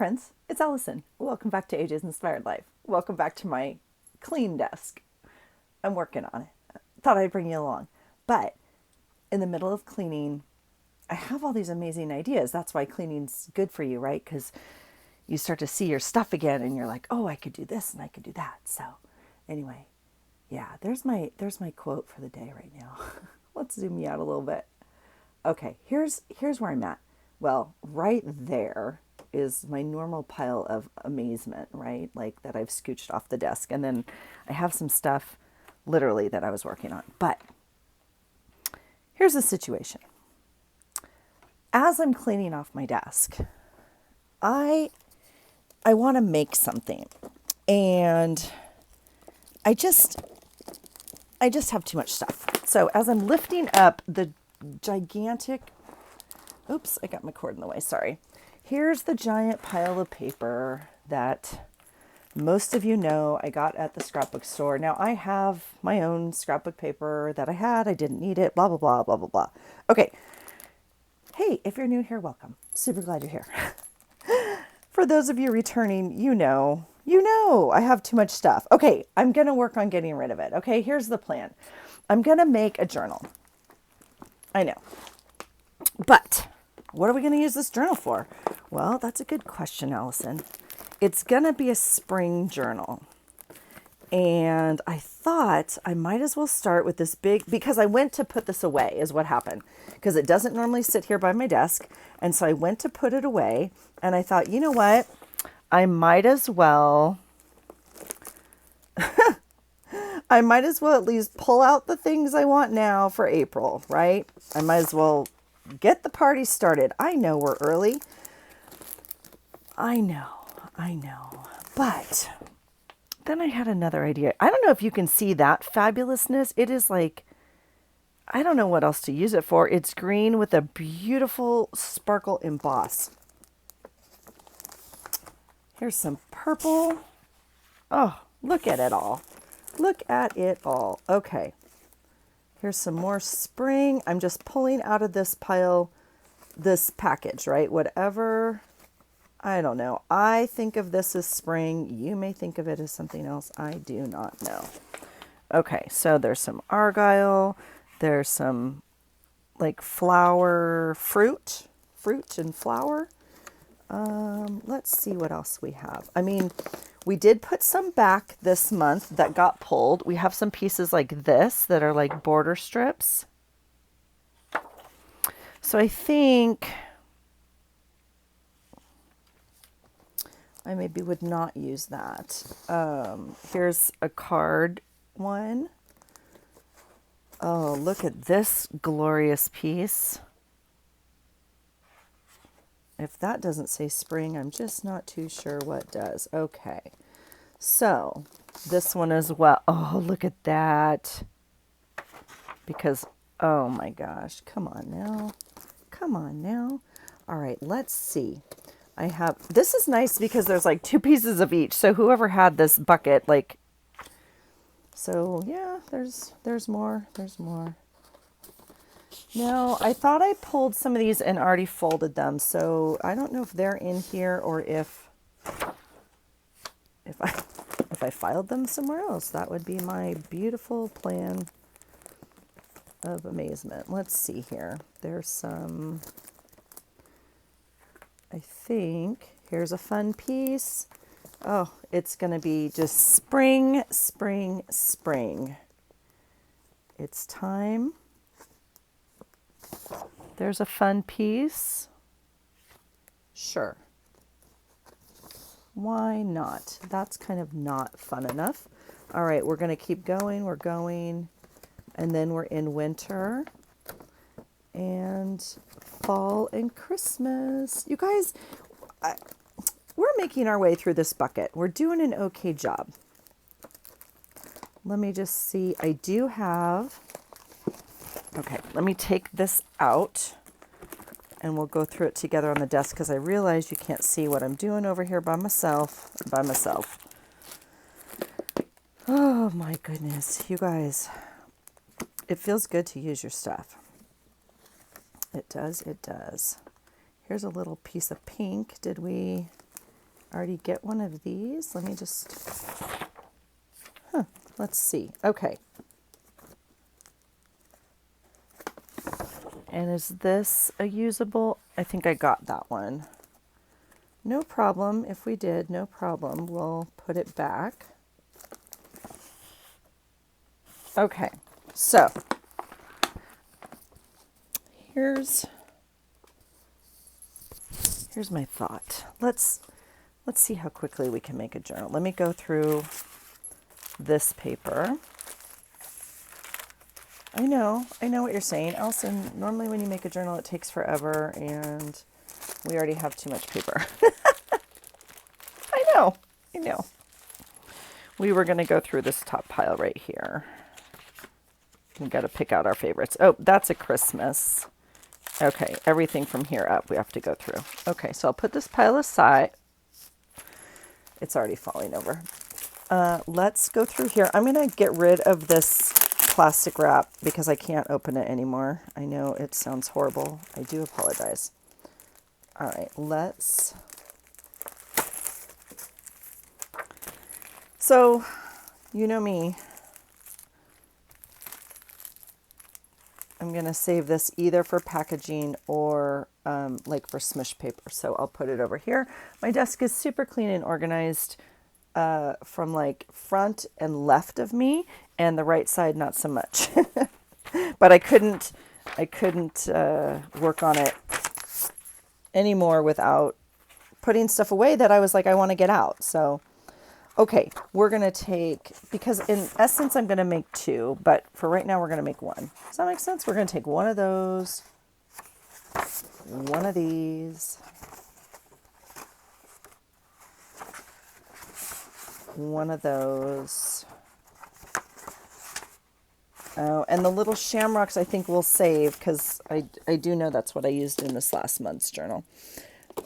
friends, it's Allison. Welcome back to AJ's Inspired Life. Welcome back to my clean desk. I'm working on it. Thought I'd bring you along. But in the middle of cleaning, I have all these amazing ideas. That's why cleaning's good for you, right? Because you start to see your stuff again and you're like, oh, I could do this and I could do that. So anyway, yeah, there's my quote for the day right now. Let's zoom you out a little bit. Okay, here's where I'm at. Well, right there is my normal pile of amazement, right? Like that I've scooched off the desk. And then I have some stuff literally that I was working on. But here's the situation. As I'm cleaning off my desk, I want to make something. And I just have too much stuff. So as I'm lifting up the gigantic, oops, I got my cord in the way, sorry. Here's the giant pile of paper that most of you know I got at the scrapbook store. Now I have my own scrapbook paper that I didn't need it, blah, blah, blah, blah, blah, blah. Okay. Hey, if you're new here, welcome. Super glad you're here. For those of you returning, you know, I have too much stuff. Okay, I'm going to work on getting rid of it. Okay, here's the plan. I'm going to make a journal. I know. But what are we going to use this journal for? Well, that's a good question, Allison. It's going to be a spring journal. And I thought I might as well start with this big, because I went to put this away is what happened. Because it doesn't normally sit here by my desk. And so I went to put it away and I thought, you know what? I might as well at least pull out the things I want now for April, right? I might as well get the party started. I know we're early. I know. But then I had another idea. I don't know if you can see that fabulousness. It is like, I don't know what else to use it for. It's green with a beautiful sparkle emboss. Here's some purple. Oh, look at it all. Look at it all. Okay. Here's some more spring. I'm just pulling out of this pile, this package, right? Whatever, I don't know. I think of this as spring. You may think of it as something else. I do not know. Okay, so there's some argyle. There's some like flower, fruit and flower. Let's see what else we have. I mean, we did put some back this month that got pulled. We have some pieces like this that are like border strips. So I think I maybe would not use that. Here's a card one. Oh, look at this glorious piece. If that doesn't say spring, I'm just not too sure what does. Okay, so this one as well. Oh, look at that. Because, oh my gosh, come on now. All right, let's see. This is nice because there's like two pieces of each. So whoever had this bucket, like, so yeah, there's more. No, I thought I pulled some of these and already folded them. So I don't know if they're in here or if I filed them somewhere else. That would be my beautiful plan of amazement. Let's see here. There's some, I think, here's a fun piece. Oh, it's going to be just spring. It's time. There's a fun piece. Sure. Why not? That's kind of not fun enough. All right, we're going to keep going. We're going. And then we're in winter and fall and Christmas. You guys, we're making our way through this bucket. We're doing an okay job. Let me just see. I do have... Okay, let me take this out and we'll go through it together on the desk because I realize you can't see what I'm doing over here by myself. Oh my goodness, you guys, it feels good to use your stuff. It does. Here's a little piece of pink. Did we already get one of these? Let me just, let's see. Okay. And is this a usable? I think I got that one. No problem. If we did, no problem. We'll put it back. Okay. So here's my thought. Let's see how quickly we can make a journal. Let me go through this paper. I know what you're saying, Elson. Normally when you make a journal, it takes forever, and we already have too much paper. I know. We were going to go through this top pile right here. We got to pick out our favorites. Oh, that's a Christmas. Okay, everything from here up we have to go through. Okay, so I'll put this pile aside. It's already falling over. Let's go through here. I'm going to get rid of this plastic wrap because I can't open it anymore. I know it sounds horrible. I do apologize. All right, so, you know me. I'm going to save this either for packaging or like for smush paper. So I'll put it over here. My desk is super clean and organized from like front and left of me, and the right side not so much. But I couldn't work on it anymore without putting stuff away that I was like, I want to get out. So okay, we're going to take, because in essence, I'm going to make two, but for right now, we're going to make one. Does that make sense? We're going to take one of those, one of these, one of those. Oh, and the little shamrocks I think we'll save because I do know that's what I used in this last month's journal.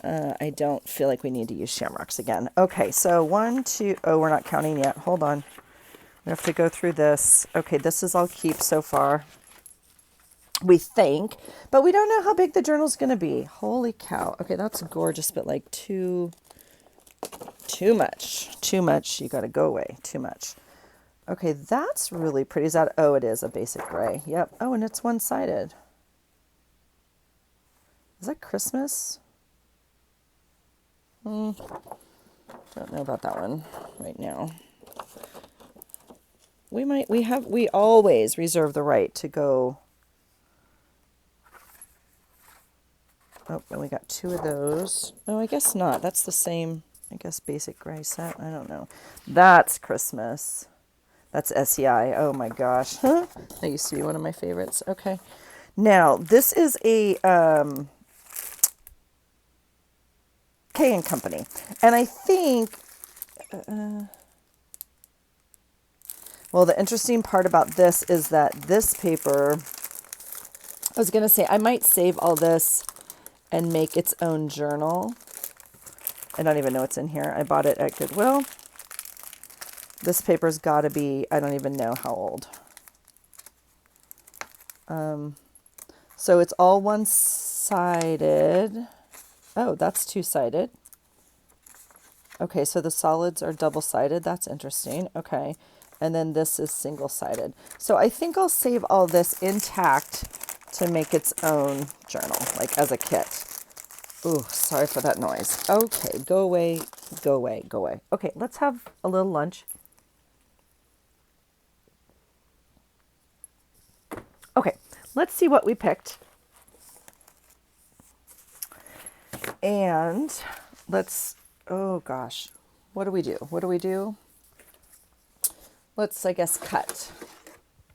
I don't feel like we need to use shamrocks again. Okay, so 1, 2, oh, we're not counting yet. Hold on. We have to go through this. Okay, this is all keep so far, we think, but we don't know how big the journal's going to be. Holy cow. Okay, that's gorgeous, but like too much. You got to go away. Too much. Okay, that's really pretty. Is that, oh, it is a basic gray. Yep. Oh, and it's one-sided. Is that Christmas? Don't know about that one right now. We always reserve the right to go. Oh, and we got two of those. Oh, I guess not. That's the same, I guess, basic gray set. I don't know. That's Christmas. That's SEI. Oh my gosh. That used to be one of my favorites. Okay. Now, this is a K & Company. And I think, well, the interesting part about this is that this paper, I was going to say, I might save all this and make its own journal. I don't even know what's in here. I bought it at Goodwill. This paper's got to be, I don't even know how old. So it's all one-sided. Oh, that's two-sided. Okay, so the solids are double-sided. That's interesting. Okay, and then this is single-sided. So I think I'll save all this intact to make its own journal, like as a kit. Ooh, sorry for that noise. Okay, go away, go away, go away. Okay, let's have a little lunch. Okay, let's see what we picked. And let's, oh gosh, what do we do? What do we do? Let's, I guess, cut.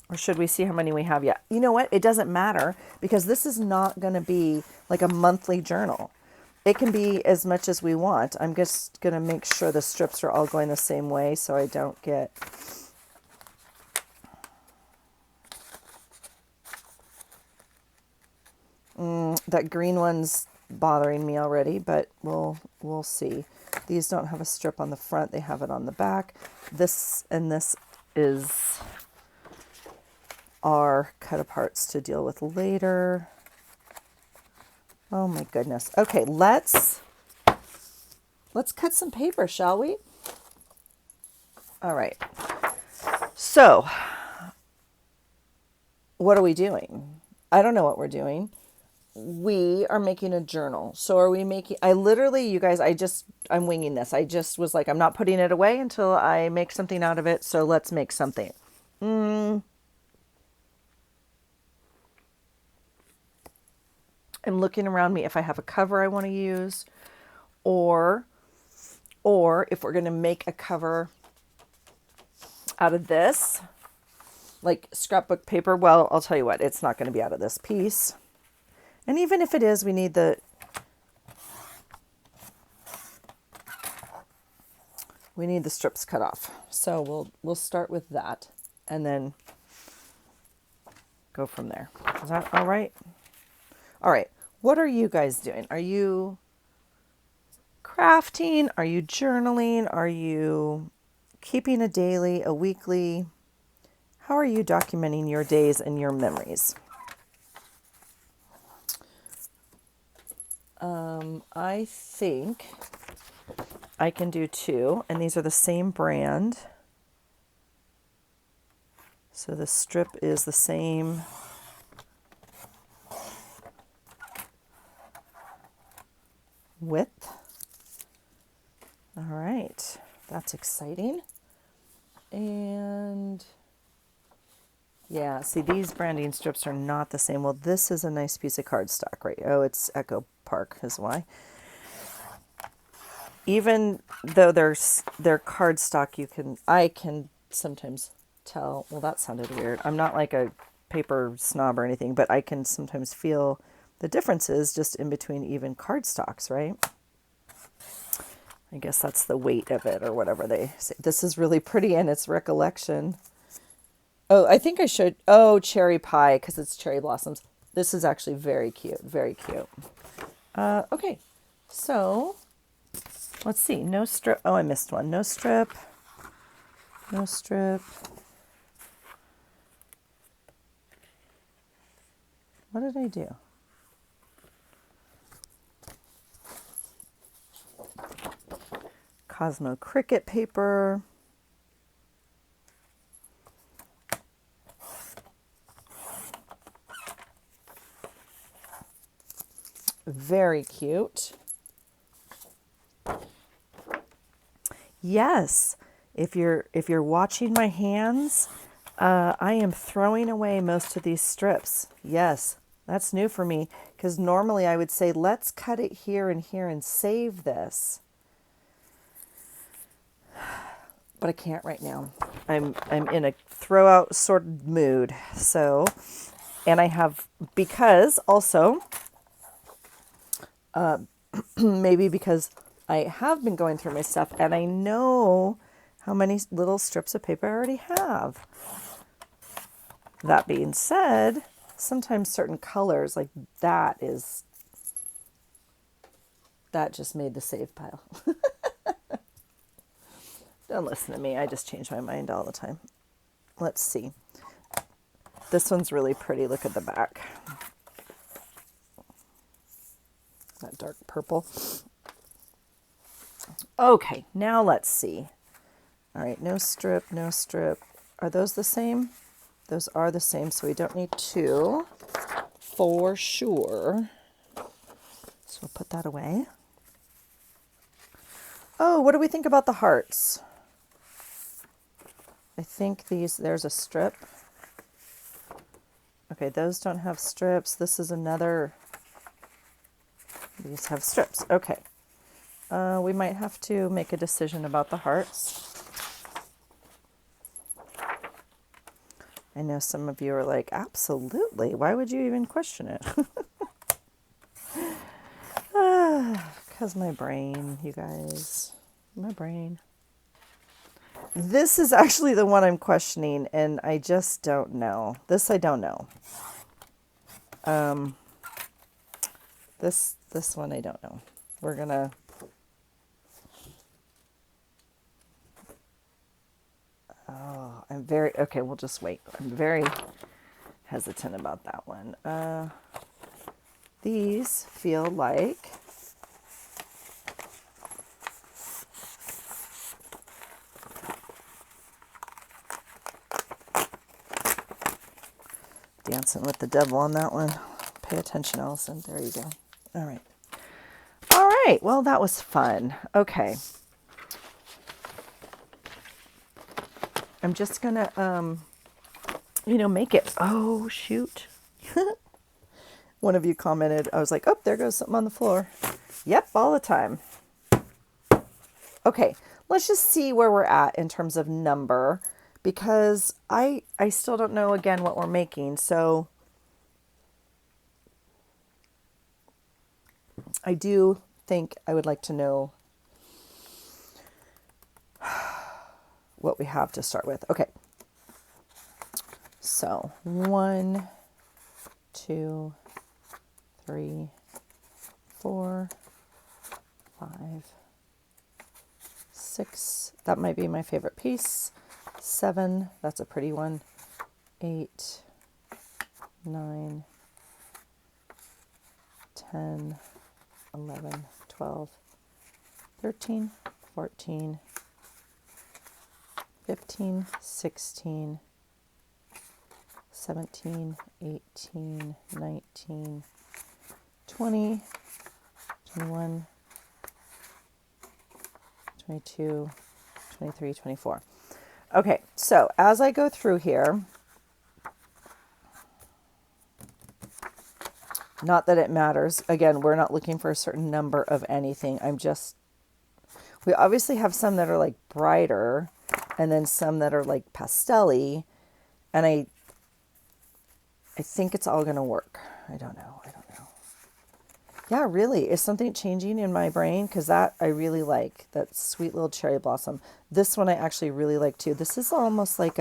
Or should we see how many we have yet? You know what? It doesn't matter because this is not going to be like a monthly journal. It can be as much as we want. I'm just going to make sure the strips are all going the same way so I don't get... that green one's bothering me already, but we'll see. These don't have a strip on the front. They have it on the back. This and this is our cut aparts to deal with later. Oh my goodness. Okay, let's let's cut some paper, shall we? All right. So, what are we doing? I don't know what we're doing. We are making a journal. So are we making, I literally, you guys, I'm winging this. I just was like, I'm not putting it away until I make something out of it. So let's make something. I'm looking around me if I have a cover I want to use, or if we're going to make a cover out of this, like scrapbook paper. Well, I'll tell you what, it's not going to be out of this piece. And even if it is, we need the strips cut off. So we'll start with that and then go from there. Is that all right? All right. What are you guys doing? Are you crafting? Are you journaling? Are you keeping a daily, a weekly? How are you documenting your days and your memories? I think I can do 2, and these are the same brand. So the strip is the same width. All right, that's exciting. And yeah, see, these branding strips are not the same. Well, this is a nice piece of cardstock, right? Oh, it's Echo Park is why. Even though they're cardstock, I can sometimes tell. Well, that sounded weird. I'm not like a paper snob or anything, but I can sometimes feel the differences just in between even cardstocks, right? I guess that's the weight of it or whatever they say. This is really pretty and it's recollection. Oh, I think I should. Oh, cherry pie because it's cherry blossoms. This is actually very cute. Very cute. Okay, so let's see. No strip. Oh, I missed one. No strip. No strip. What did I do? Cosmo Cricut paper. Very cute. Yes, if you're watching my hands, I am throwing away most of these strips. Yes, that's new for me because normally I would say let's cut it here and save this. But I can't right now. I'm in a throw out sort of mood. So, and I have, because also maybe because I have been going through my stuff and I know how many little strips of paper I already have. That being said, sometimes certain colors like that just made the save pile. Don't listen to me. I just change my mind all the time. Let's see. This one's really pretty. Look at the back. That dark purple. Okay, now let's see. All right, no strip, no strip. Are those the same? Those are the same, so we don't need 2 for sure. So we'll put that away. Oh, what do we think about the hearts? I think there's a strip. Okay, those don't have strips. This is another. These have strips. Okay. We might have to make a decision about the hearts. I know some of you are like, absolutely. Why would you even question it? Because my brain, you guys. My brain. This is actually the one I'm questioning, and I just don't know. This I don't know. This one I don't know. We're gonna. Oh, okay, we'll just wait. I'm very hesitant about that one. These feel like dancing with the devil on that one. Pay attention, Allison. There you go. All right. All right. Well, that was fun. Okay. I'm just going to, make it. Oh, shoot. One of you commented, I was like, oh, there goes something on the floor. Yep, all the time. Okay, let's just see where we're at in terms of number, because I still don't know, again, what we're making. So I do think I would like to know what we have to start with. Okay. So 1, 2, 3, 4, 5, 6. That might be my favorite piece. 7. That's a pretty one. 8, 9, 10, 11, 12, 13, 14, 15, 16, 17, 18, 19, 20, 21, 22, 23, 24. Okay, so as I go through here, not that it matters. Again, we're not looking for a certain number of anything. We obviously have some that are like brighter and then some that are like pastel-y. And I think it's all going to work. I don't know. Yeah, really. Is something changing in my brain? Because that I really like. That sweet little cherry blossom. This one I actually really like too. This is almost like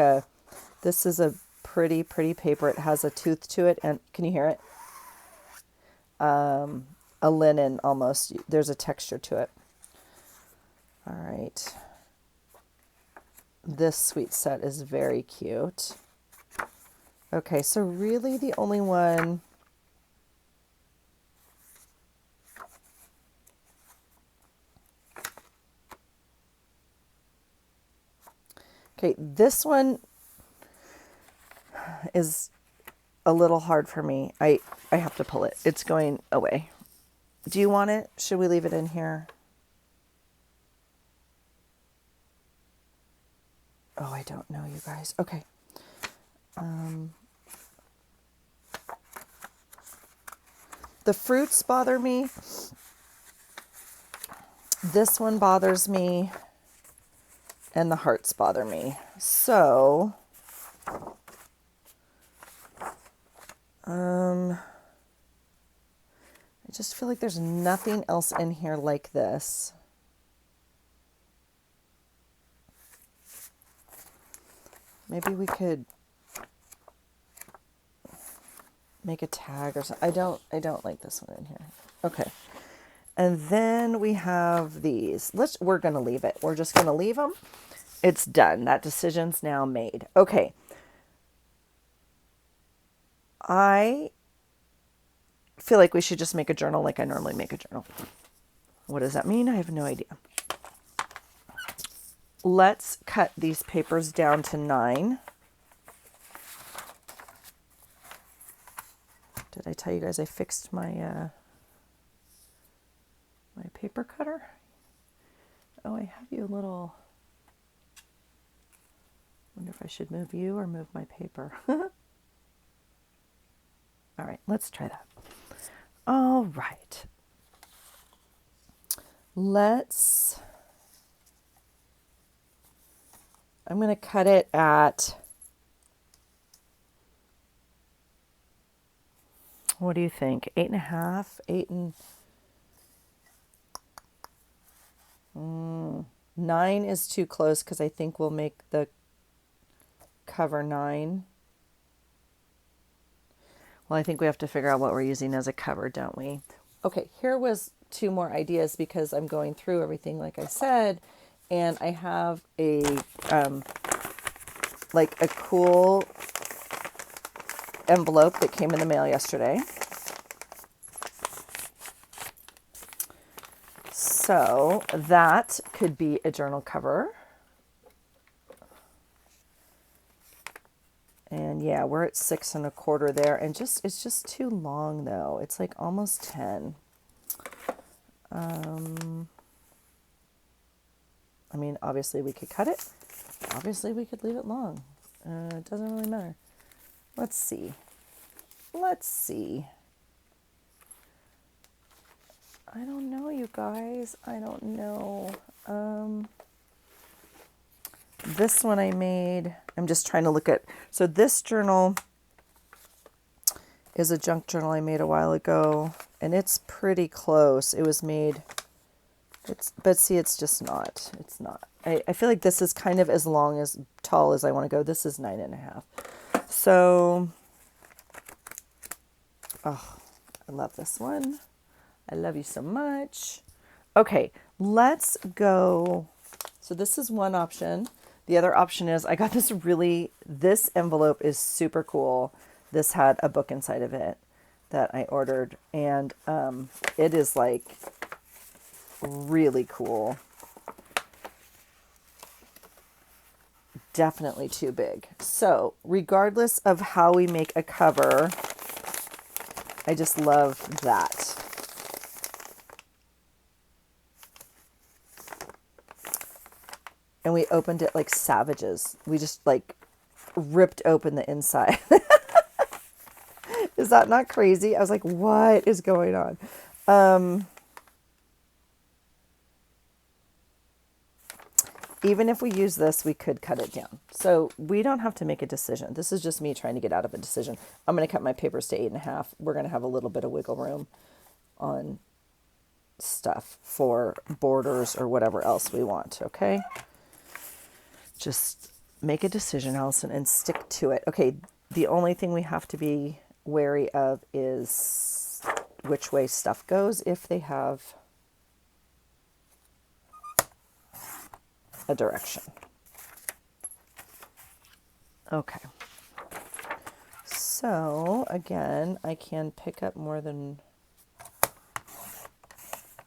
this is a pretty, pretty paper. It has a tooth to it. And can you hear it? A linen almost. There's a texture to it. All right. This sweet set is very cute. Okay, so really the only one... Okay, this one is a little hard for me. I have to pull it. It's going away. Do you want it? Should we leave it in here? Oh, I don't know, you guys. Okay. The fruits bother me. This one bothers me. And the hearts bother me. So, I just feel like there's nothing else in here like this. Maybe we could make a tag or something. I don't like this one in here. Okay. And then we have these. We're going to leave it. We're just going to leave them. It's done. That decision's now made. Okay. I feel like we should just make a journal like I normally make a journal. What does that mean? I have no idea. Let's cut these papers down to 9. Did I tell you guys I fixed my my paper cutter? Oh, I have you a little... Wonder if I should move you or move my paper. All right, let's try that. All right. I'm going to cut it at... What do you think? 8.5? 8 and... 9 is too close because I think we'll make the cover 9. Well, I think we have to figure out what we're using as a cover, don't we? Okay, here was 2 more ideas because I'm going through everything like I said, and I have a like a cool envelope that came in the mail yesterday. So that could be a journal cover. And yeah, we're at 6 1/4 there. And it's just too long though. It's like almost 10. I mean, obviously we could cut it. Obviously we could leave it long. It doesn't really matter. Let's see. Let's see. I don't know, you guys. I don't know. This one I made, I'm just trying to look at, so this journal is a junk journal I made a while ago, and it's pretty close. It was made, but see, it's just not. It's not. I feel like this is kind of as long as tall as I want to go. This is 9 1/2. So, oh, I love this one. I love you so much. Okay, let's go. So this is one option. The other option is I got this envelope is super cool. This had a book inside of it that I ordered, and it is like really cool. Definitely too big. So regardless of how we make a cover, I just love that. And we opened it like savages. We just like ripped open the inside. Is that not crazy? I was like, what is going on? Even if we use this, we could cut it down. So we don't have to make a decision. This is just me trying to get out of a decision. I'm going to cut my papers to 8 1/2. We're going to have a little bit of wiggle room on stuff for borders or whatever else we want. Okay. Just make a decision, Allison, and stick to it. Okay. The only thing we have to be wary of is which way stuff goes if they have a direction. Okay. So again, I can pick up more than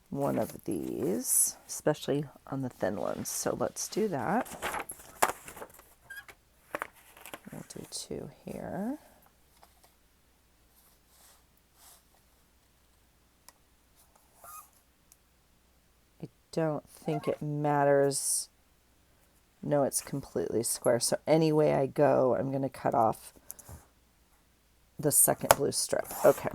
one of these, especially on the thin ones. So let's do that. We'll do 2 here. I don't think it matters. No, it's completely square. So any way I go, I'm going to cut off the second blue strip. Okay.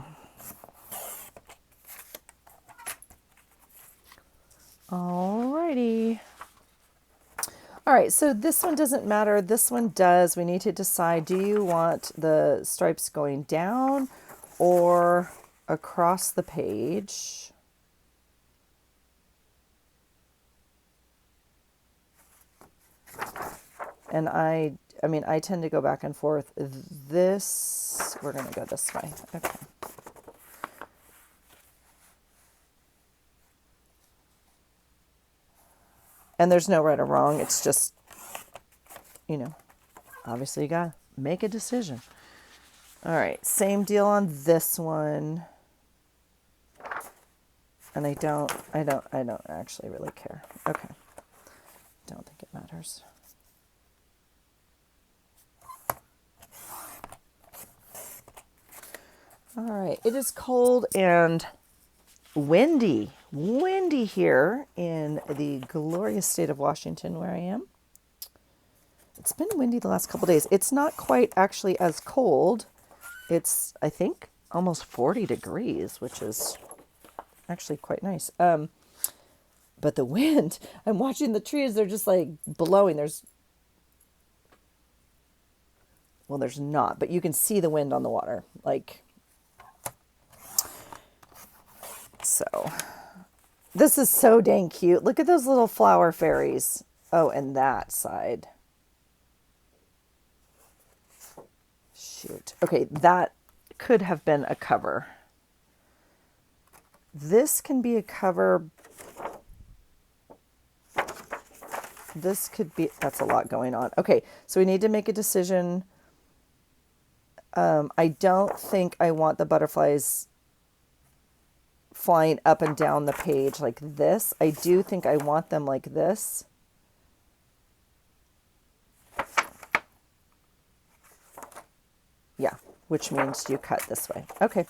Alrighty. All right, so this one doesn't matter. This one does. We need to decide, do you want the stripes going down or across the page? And I mean, I tend to go back and forth. This, we're going to go this way. Okay. And there's no right or wrong. It's just, you know, obviously you got to make a decision. All right. Same deal on this one. And I don't actually really care. Okay. Don't think it matters. All right. It is cold and windy here in the glorious state of Washington where I am. It's been windy the last couple days. It's not quite actually as cold. It's, I think, almost 40 degrees, which is actually quite nice. But the wind, I'm watching the trees, they're just like blowing. There's not, but you can see the wind on the water. Like, so this is so dang cute. Look at those little flower fairies. Oh, and that side. Shoot. Okay, that could have been a cover. This can be a cover. This could be, that's a lot going on. Okay, so we need to make a decision. I don't think I want the butterflies flying up and down the page like this. I do think I want them like this. which means you cut this way. Okay,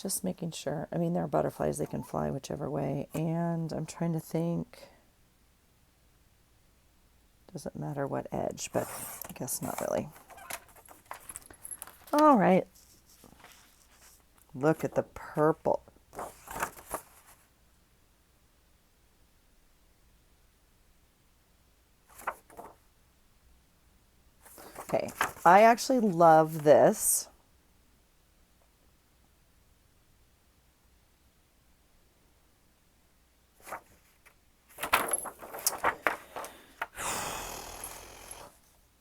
just making sure. I mean, there are butterflies, they can fly whichever way. And I'm trying to think, doesn't matter what edge, but I guess not really. All right, look at the purple. Okay, I actually love this.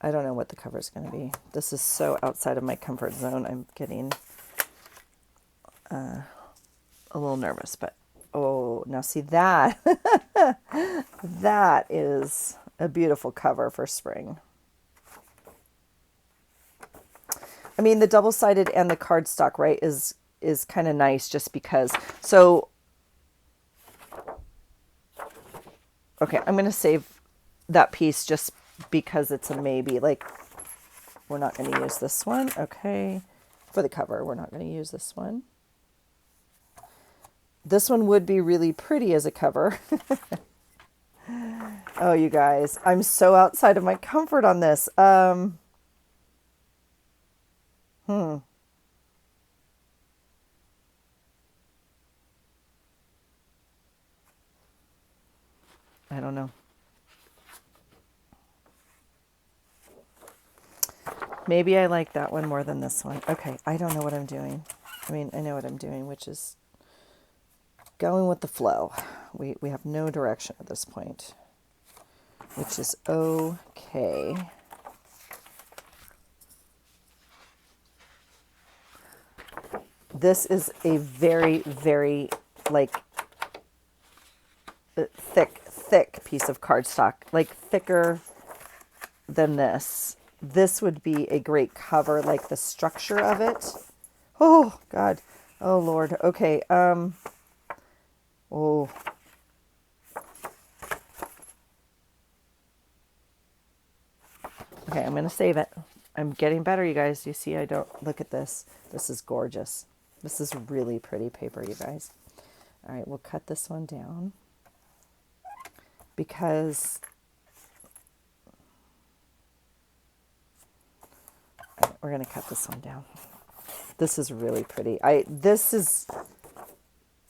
I don't know what the cover is going to be. This is so outside of my comfort zone. I'm getting a little nervous, but oh, now see that. That is a beautiful cover for spring. I mean, the double-sided and the cardstock, right, is kind of nice just because. So, okay, I'm going to save that piece just because it's a maybe. Like, we're not going to use this one. Okay, for the cover, we're not going to use this one. This one would be really pretty as a cover. Oh, you guys, I'm so outside of my comfort on this. I don't know. Maybe I like that one more than this one. Okay, I don't know what I'm doing. I mean, I know what I'm doing, which is going with the flow. We have no direction at this point, which is okay. This is a very, very, like, thick piece of cardstock, like thicker than this. This would be a great cover, like the structure of it. Oh, God. Oh, Lord. Okay. Oh. Okay, I'm going to save it. I'm getting better, you guys. You see, I don't... Look at this. This is gorgeous. This is really pretty paper, you guys. All right, we'll cut this one down because... We're going to cut this one down. This is really pretty. That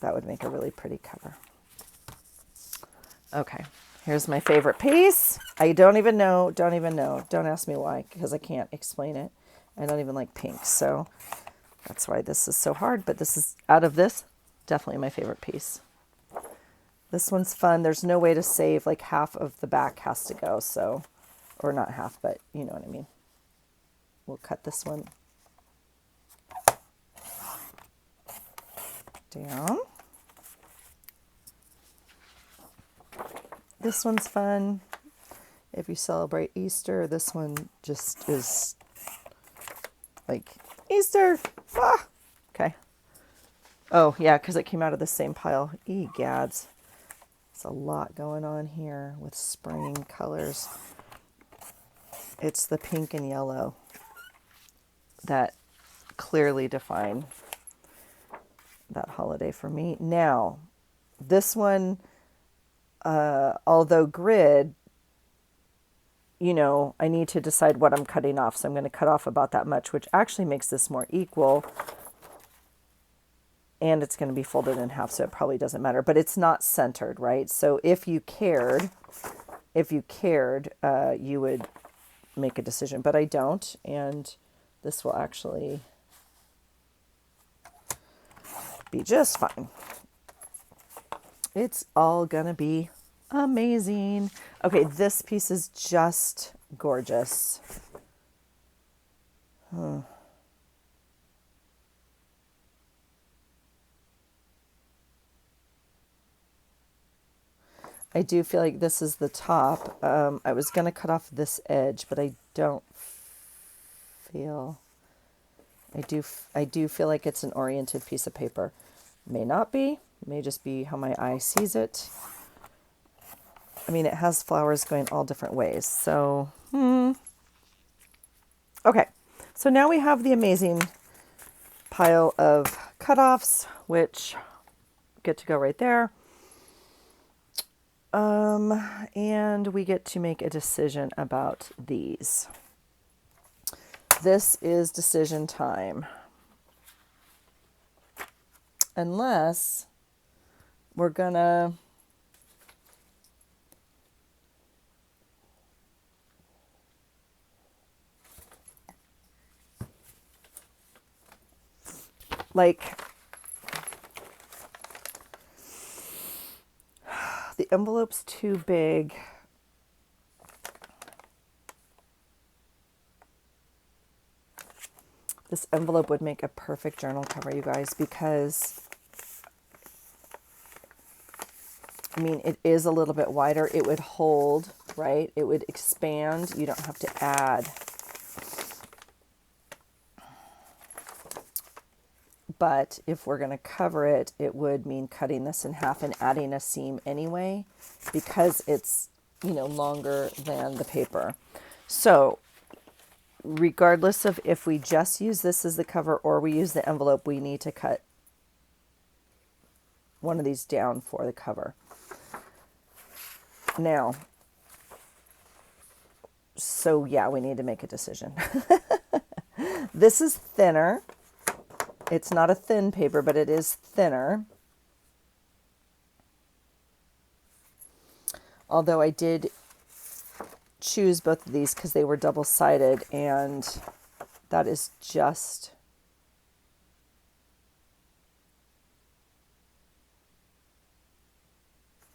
would make a really pretty cover. Okay, here's my favorite piece. I don't even know. Don't ask me why, because I can't explain it. I don't even like pink, so that's why this is so hard. But this is, out of this, definitely my favorite piece. This one's fun. There's no way to save, like half of the back has to go, so, or not half, but you know what I mean. We'll cut this one down. This one's fun. If you celebrate Easter, this one just is like Easter. Ah! Okay. Oh, yeah, because it came out of the same pile. Egads. It's a lot going on here with spring colors. It's the pink and yellow that clearly define that holiday for me. Now, this one, although grid, you know, I need to decide what I'm cutting off. So I'm going to cut off about that much, which actually makes this more equal. And it's going to be folded in half, so it probably doesn't matter. But it's not centered, right? So if you cared, you would make a decision. But I don't, and this will actually be just fine. It's all gonna be amazing. Okay, this piece is just gorgeous. I do feel like this is the top. I was gonna cut off this edge, but I don't feel... I do feel like it's an oriented piece of paper. May not be. May just be how my eye sees it. I mean, it has flowers going all different ways. So, okay. So now we have the amazing pile of cutoffs, which get to go right there. And we get to make a decision about these. This is decision time. Unless we're gonna like the envelope's too big. This envelope would make a perfect journal cover, you guys, because I mean, it is a little bit wider. It would hold, right? It would expand. You don't have to add. But if we're going to cover it, it would mean cutting this in half and adding a seam anyway, because it's, you know, longer than the paper. So regardless of if we just use this as the cover or we use the envelope, we need to cut one of these down for the cover. Now, so yeah, we need to make a decision. This is thinner. It's not a thin paper, but it is thinner. Although I did choose both of these because they were double-sided, and that is just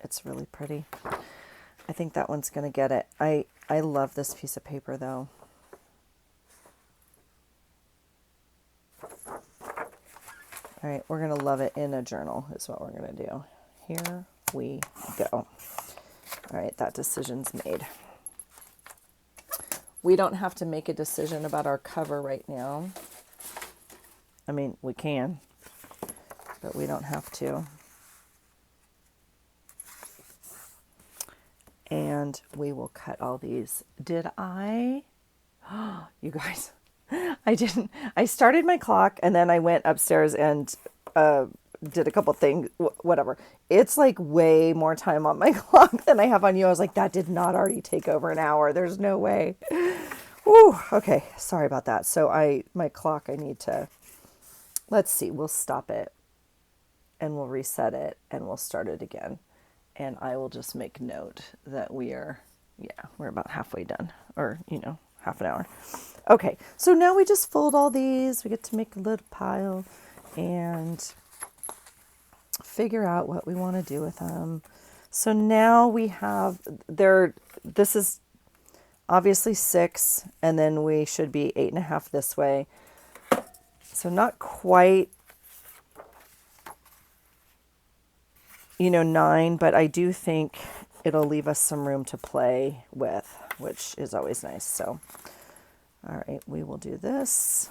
it's really pretty. I think that one's going to get it. I love this piece of paper though. All right, we're going to love it in a journal is what we're going to do. Here we go. All right, that decision's made. We don't have to make a decision about our cover right now. I mean, we can, but we don't have to. And we will cut all these. Did I? Oh, you guys, I didn't. I started my clock and then I went upstairs and did a couple things, whatever. It's like way more time on my clock than I have on you. I was like, that did not already take over an hour. There's no way. Whew, okay, sorry about that. So my clock, I need to, let's see, we'll stop it and we'll reset it and we'll start it again. And I will just make note that we're about halfway done, or, you know, half an hour. Okay, so now we just fold all these. We get to make a little pile and figure out what we want to do with them. So now we have this is obviously 6, and then we should be 8.5 this way. So not quite, you know, 9, but I do think it'll leave us some room to play with, which is always nice. So, all right, we will do this.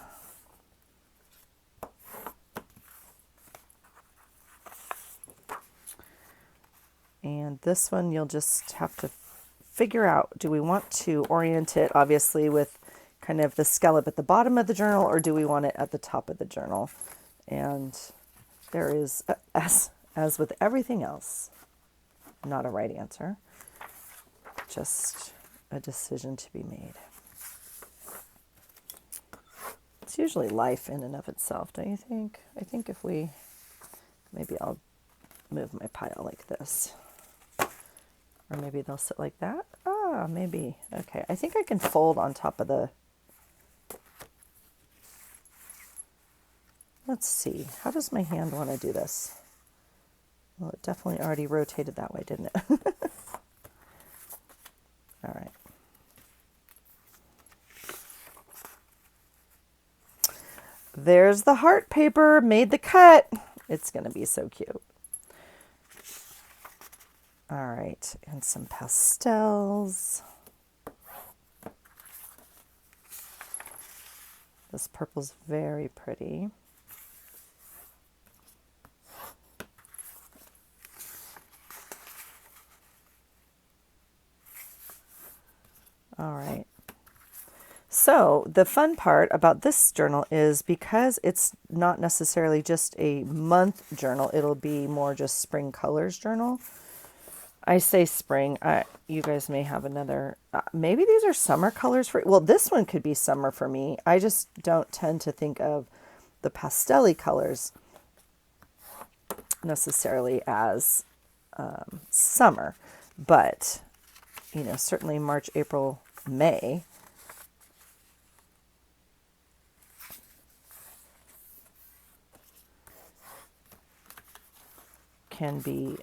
And this one, you'll just have to figure out, do we want to orient it, obviously, with kind of the scallop at the bottom of the journal, or do we want it at the top of the journal? And there is, as with everything else, not a right answer, just a decision to be made. It's usually life in and of itself, don't you think? I think if we, maybe I'll move my pile like this. Or maybe they'll sit like that. Ah, maybe. Okay, I think I can fold on top of the... Let's see. How does my hand want to do this? Well, it definitely already rotated that way, didn't it? All right. There's the heart paper, made the cut. It's going to be so cute. All right, and some pastels. This purple's very pretty. All right. So the fun part about this journal is because it's not necessarily just a month journal, it'll be more just spring colors journal. I say spring. You guys may have another. Maybe these are summer colors for. Well, this one could be summer for me. I just don't tend to think of the pastel-y colors necessarily as summer, but certainly March, April, May can be,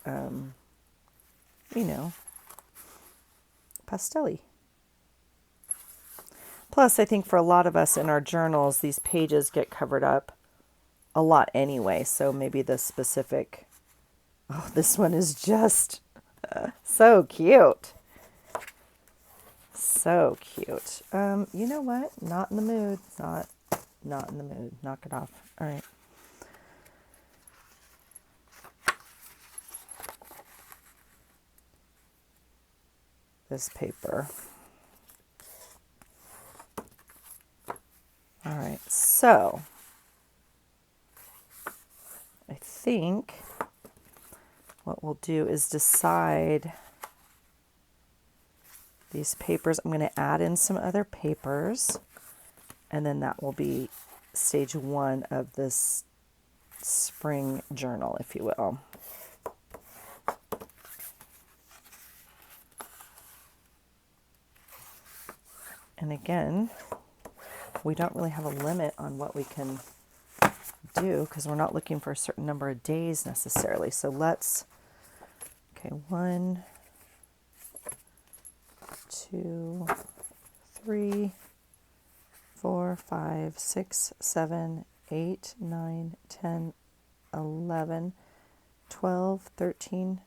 pastel-y. Plus, I think for a lot of us in our journals, these pages get covered up a lot anyway. So maybe the specific, oh, this one is just so cute. So cute. You know what? Not in the mood. Not in the mood. Knock it off. All right. This paper. All right, so I think what we'll do is decide these papers. I'm going to add in some other papers, and then that will be stage one of this spring journal, if you will. And again, we don't really have a limit on what we can do because we're not looking for a certain number of days necessarily. So let's, okay, 1, 2, 3, 4, 5, 6, 7, 8, 9, 10, 11, 12, 13,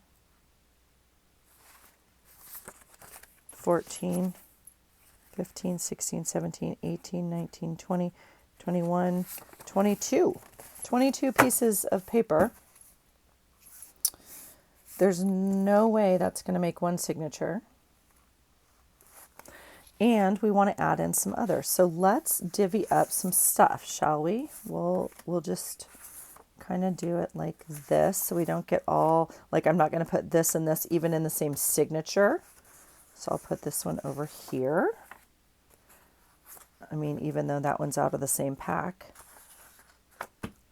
14, 15, 16, 17, 18, 19, 20, 21, 22. 22 pieces of paper. There's no way that's going to make one signature. And we want to add in some others. So let's divvy up some stuff, shall we? We'll just kind of do it like this so we don't get all, like I'm not going to put this and this even in the same signature. So I'll put this one over here. I mean, even though that one's out of the same pack.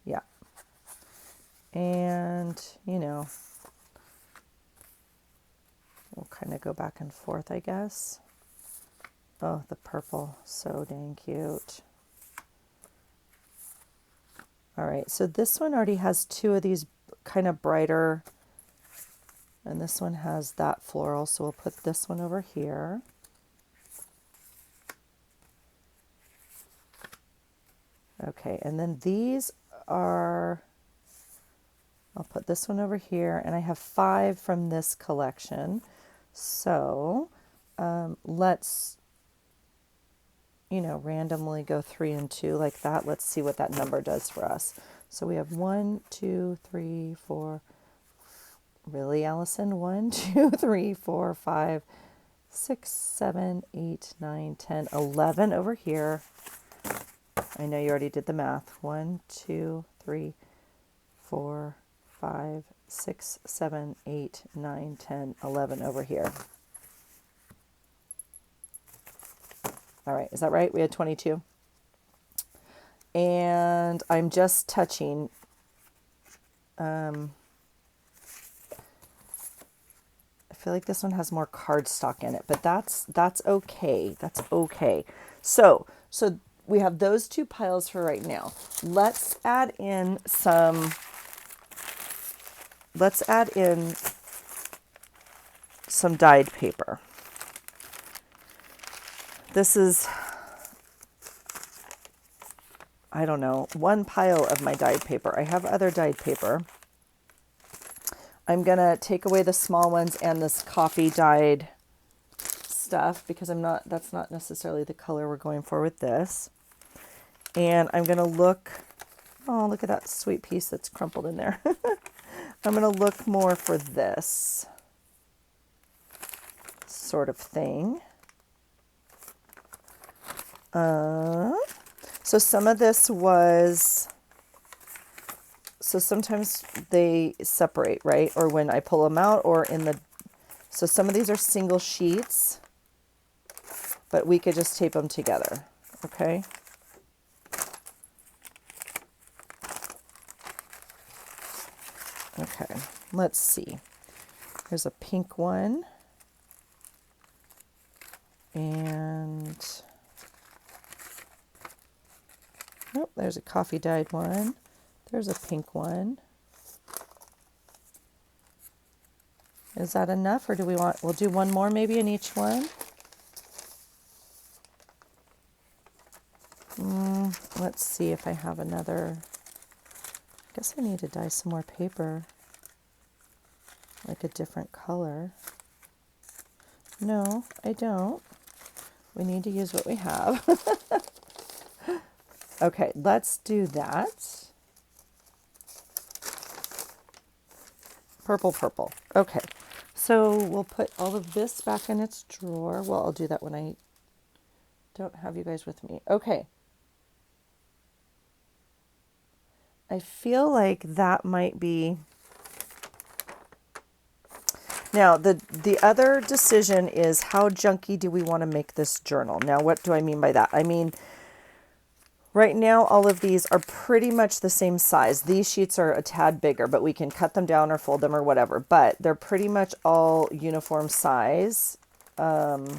Yeah. And, we'll kind of go back and forth, I guess. Oh, the purple, so dang cute. All right, so this one already has two of these kind of brighter, and this one has that floral, so we'll put this one over here. Okay, and then these are, I'll put this one over here, and I have 5 from this collection. So let's, randomly go 3 and 2 like that. Let's see what that number does for us. So we have 1, 2, 3, 4. Really, Allison? 1, 2, 3, 4, 5, 6, 7, 8, 9, 10, 11 over here. I know you already did the math. 1, 2, 3, 4, 5, 6, 7, 8, 9, 10, 11 over here. All right, is that right? We had 22. And I'm just touching. I feel like this one has more cardstock in it, but that's okay. That's okay. So we have those 2 piles for right now. Let's add in some dyed paper. This is, I don't know, 1 pile of my dyed paper. I have other dyed paper. I'm going to take away the small ones and this coffee dyed stuff because that's not necessarily the color we're going for with this. And I'm going to look at that sweet piece that's crumpled in there. I'm going to look more for this sort of thing. So some of this was, so sometimes they separate, right? Or when I pull them out or in the, so some of these are single sheets, but we could just tape them together, okay? Okay, let's see. Here's a pink one. And, oh, there's a coffee dyed one. There's a pink one. Is that enough, or do we want, we'll do one more maybe in each one? Let's see if I have another. I guess I need to dye some more paper, like a different color. No, I don't. We need to use what we have. Okay, let's do that. Purple, purple. Okay, so we'll put all of this back in its drawer. Well, I'll do that when I don't have you guys with me. Okay. I feel like that might be... Now, the other decision is how junky do we want to make this journal? Now, what do I mean by that? I mean, right now, all of these are pretty much the same size. These sheets are a tad bigger, but we can cut them down or fold them or whatever. But they're pretty much all uniform size. Not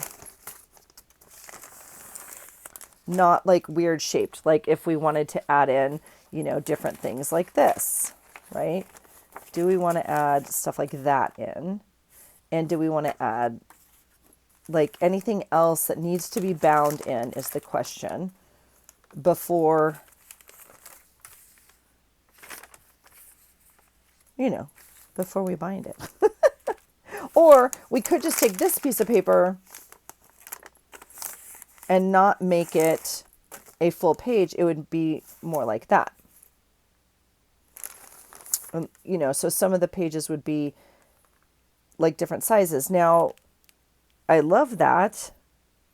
like weird shaped. Like if we wanted to add in, you know, different things like this, right? Do we want to add stuff like that in? And do we want to add like anything else that needs to be bound in is the question before, you know, before we bind it. Or we could just take this piece of paper and not make it a full page. It would be more like that. You know, so some of the pages would be like different sizes. Now, I love that.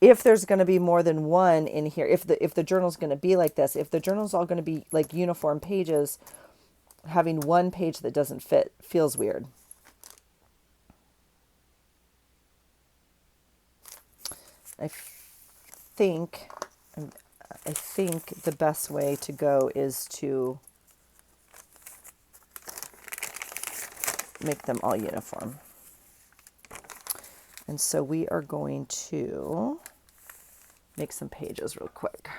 If there's going to be more than one in here, if the journal's going to be like this, if the journal's all going to be like uniform pages, having one page that doesn't fit feels weird. I think the best way to go is to make them all uniform. And so we are going to make some pages real quick.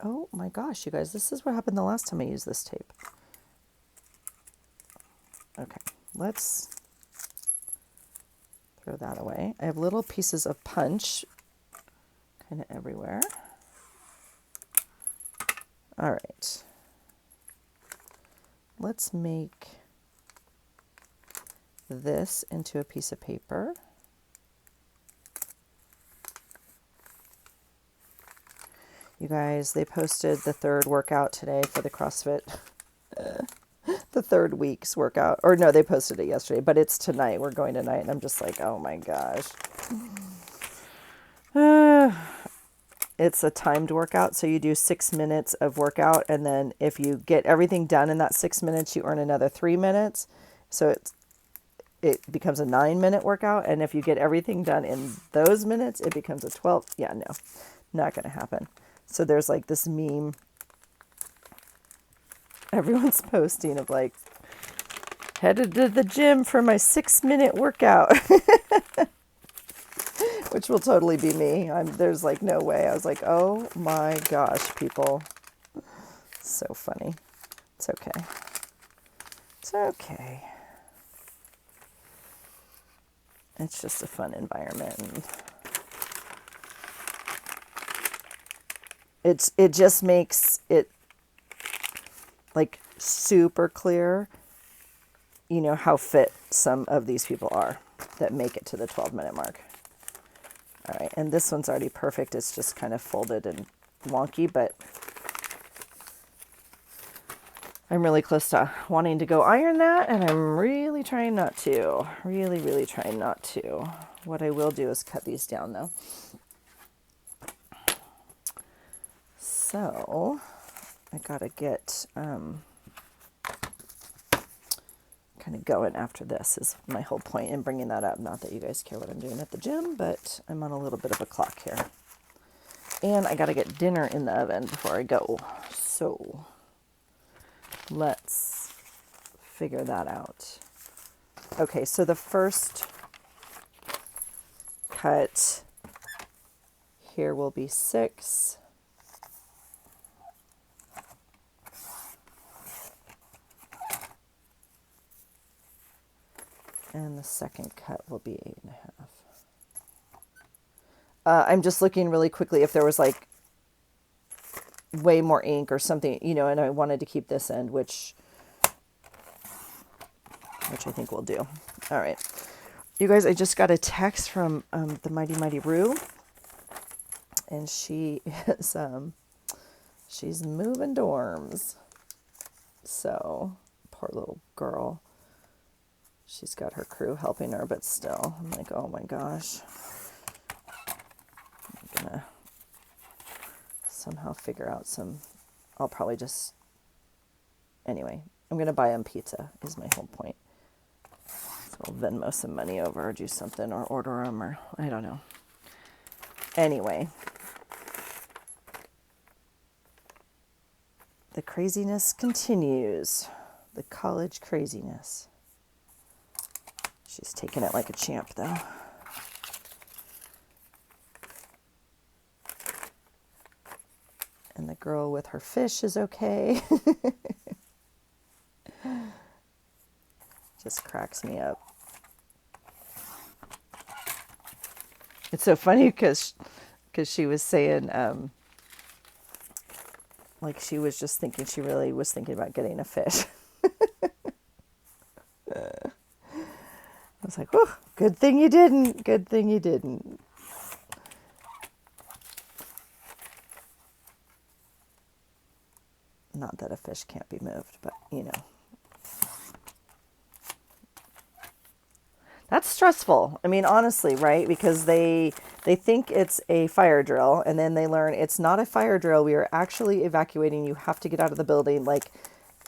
Oh my gosh, you guys, this is what happened the last time I used this tape. Okay, let's throw that away. I have little pieces of punch kind of everywhere. All right. Let's make this into a piece of paper. You guys, they posted the third workout today for the CrossFit. The third week's workout. Or no, they posted it yesterday, but it's tonight. We're going tonight, and I'm just like, oh my gosh. It's a timed workout, so you do 6 minutes of workout, and then if you get everything done in that 6 minutes, you earn another 3 minutes. So it becomes a 9-minute workout, and if you get everything done in those minutes, it becomes a 12. Yeah, no, not going to happen. So there's like this meme everyone's posting of like, headed to the gym for my 6-minute workout, which will totally be me. There's like no way. I was like, oh my gosh, people. So funny. It's okay. It's okay. It's just a fun environment. And it just makes it like super clear, you know, how fit some of these people are that make it to the 12-minute mark. All right, and this one's already perfect. It's just kind of folded and wonky, but I'm really close to wanting to go iron that, and I'm really trying not to. Really, really trying not to. What I will do is cut these down, though. So, I gotta get kind of going after this is my whole point in bringing that up. Not that you guys care what I'm doing at the gym, but I'm on a little bit of a clock here. And I gotta get dinner in the oven before I go. So, let's figure that out. Okay, so the first cut here will be 6. And the second cut will be 8.5. I'm just looking really quickly if there was like way more ink or something, you know, and I wanted to keep this end, which I think we'll do. All right. You guys, I just got a text from the Mighty Mighty Rue, and she is, she's moving dorms. So, poor little girl. She's got her crew helping her, but still, I'm like, oh my gosh. I'm gonna somehow figure out I'll probably just, anyway, I'm gonna buy them pizza is my whole point. So I'll Venmo some money over or do something or order them or I don't know. Anyway. The craziness continues. The college craziness. She's taking it like a champ, though. And the girl with her fish is okay. Just cracks me up. It's so funny because she was saying, like she was just thinking, she really was thinking about getting a fish. I was like, oh, good thing you didn't. Good thing you didn't. Not that a fish can't be moved, but you know. That's stressful. I mean, honestly, right? Because they think it's a fire drill, and then they learn it's not a fire drill. We are actually evacuating. You have to get out of the building. Like,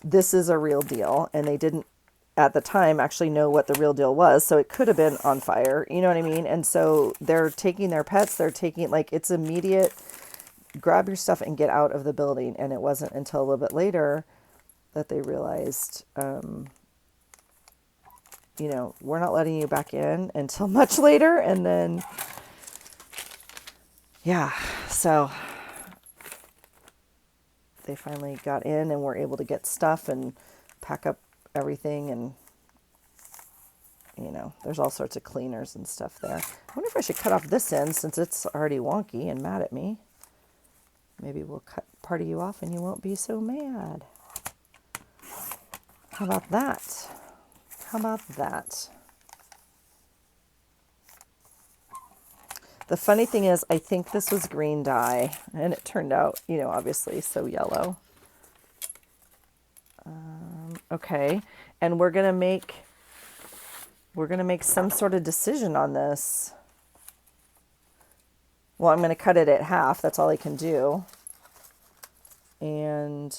this is a real deal. And they didn't, at the time, actually know what the real deal was. So it could have been on fire. You know what I mean? And so they're taking their pets. They're taking, like, it's immediate, grab your stuff and get out of the building. And it wasn't until a little bit later that they realized, you know, we're not letting you back in until much later. And then, yeah, so they finally got in and were able to get stuff and pack up everything. And, you know, there's all sorts of cleaners and stuff there. I wonder if I should cut off this end since it's already wonky and mad at me. Maybe we'll cut part of you off and you won't be so mad. How about that? How about that? The funny thing is, I think this was green dye, and it turned out, you know, obviously so yellow. Okay, and we're gonna make some sort of decision on this. Well, I'm gonna cut it at half. That's all I can do. And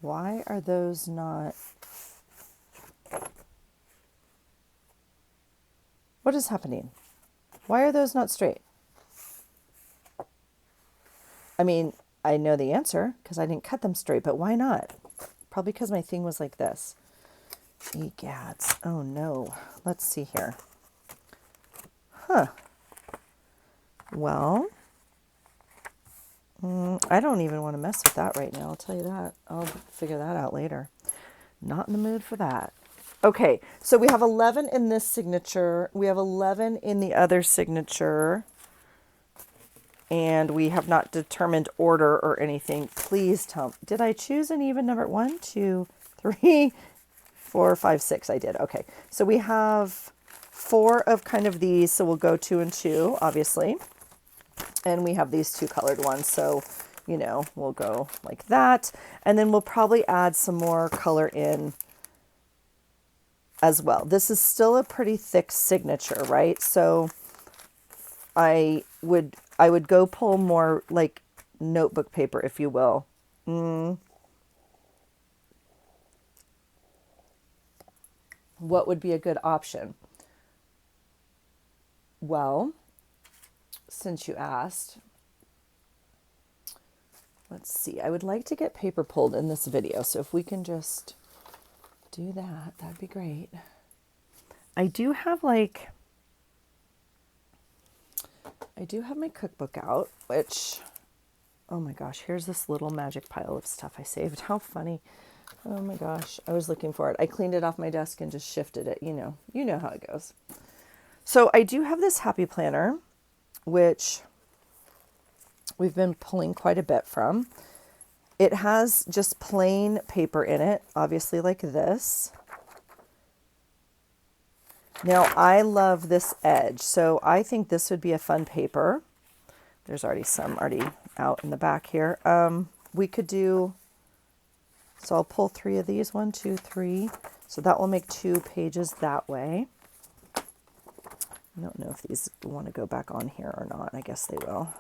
why are those not... What is happening? Why are those not straight? I mean, I know the answer because I didn't cut them straight, but why not? Probably because my thing was like this. Egads. Oh no. Let's see here. Huh. Well, I don't even want to mess with that right now. I'll tell you that. I'll figure that out later. Not in the mood for that. Okay, so we have 11 in this signature. We have 11 in the other signature. And we have not determined order or anything. Please tell me. Did I choose an even number? 1, 2, 3, 4, 5, 6. I did. Okay, so we have 4 of kind of these, so we'll go 2 and 2, obviously. And we have these 2 colored ones, so, you know, we'll go like that. And then we'll probably add some more color in as well. This is still a pretty thick signature, right? So I would go pull more like notebook paper, if you will. What would be a good option? Well, since you asked, let's see. I would like to get paper pulled in this video. So if we can just do that, that'd be great. I do have my cookbook out, which, oh my gosh, here's this little magic pile of stuff I saved. How funny. Oh my gosh, I was looking for it. I cleaned it off my desk and just shifted it. You know how it goes. So I do have this happy planner, which we've been pulling quite a bit from. It has just plain paper in it, obviously like this. Now I love this edge, so I think this would be a fun paper. There's already some out in the back here. We could do, so I'll pull 3 of these, 1, 2, 3. So that will make 2 pages that way. I don't know if these want to go back on here or not. I guess they will.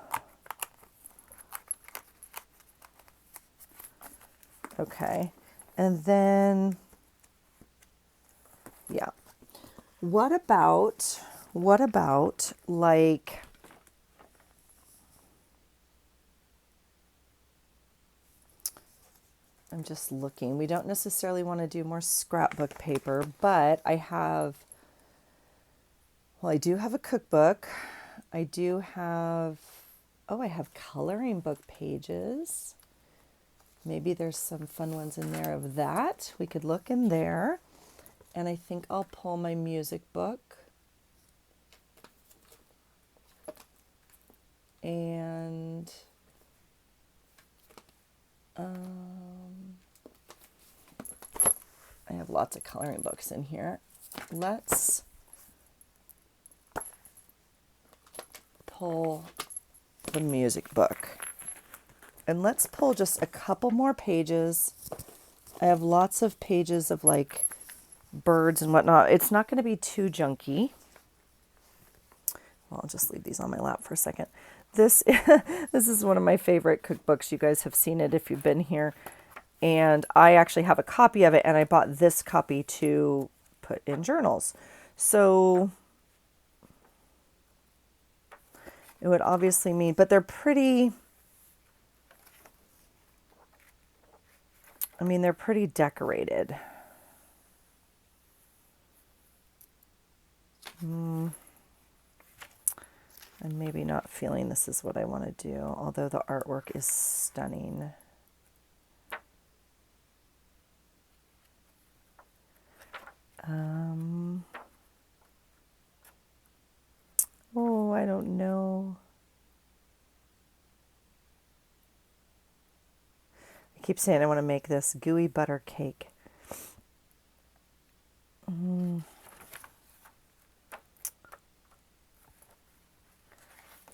Okay. And then, yeah. What about like, I'm just looking. We don't necessarily want to do more scrapbook paper, but I do have a cookbook. I have coloring book pages. Maybe there's some fun ones in there of that. We could look in there. And I think I'll pull my music book. And I have lots of coloring books in here. Let's pull the music book. And let's pull just a couple more pages. I have lots of pages of like birds and whatnot. It's not going to be too junky. Well, I'll just leave these on my lap for a second. This is one of my favorite cookbooks. You guys have seen it if you've been here. And I actually have a copy of it, and I bought this copy to put in journals. So it would obviously mean, but they're pretty, they're pretty decorated. I'm maybe not feeling this is what I want to do, although the artwork is stunning. Oh, I don't know. I keep saying I want to make this gooey butter cake.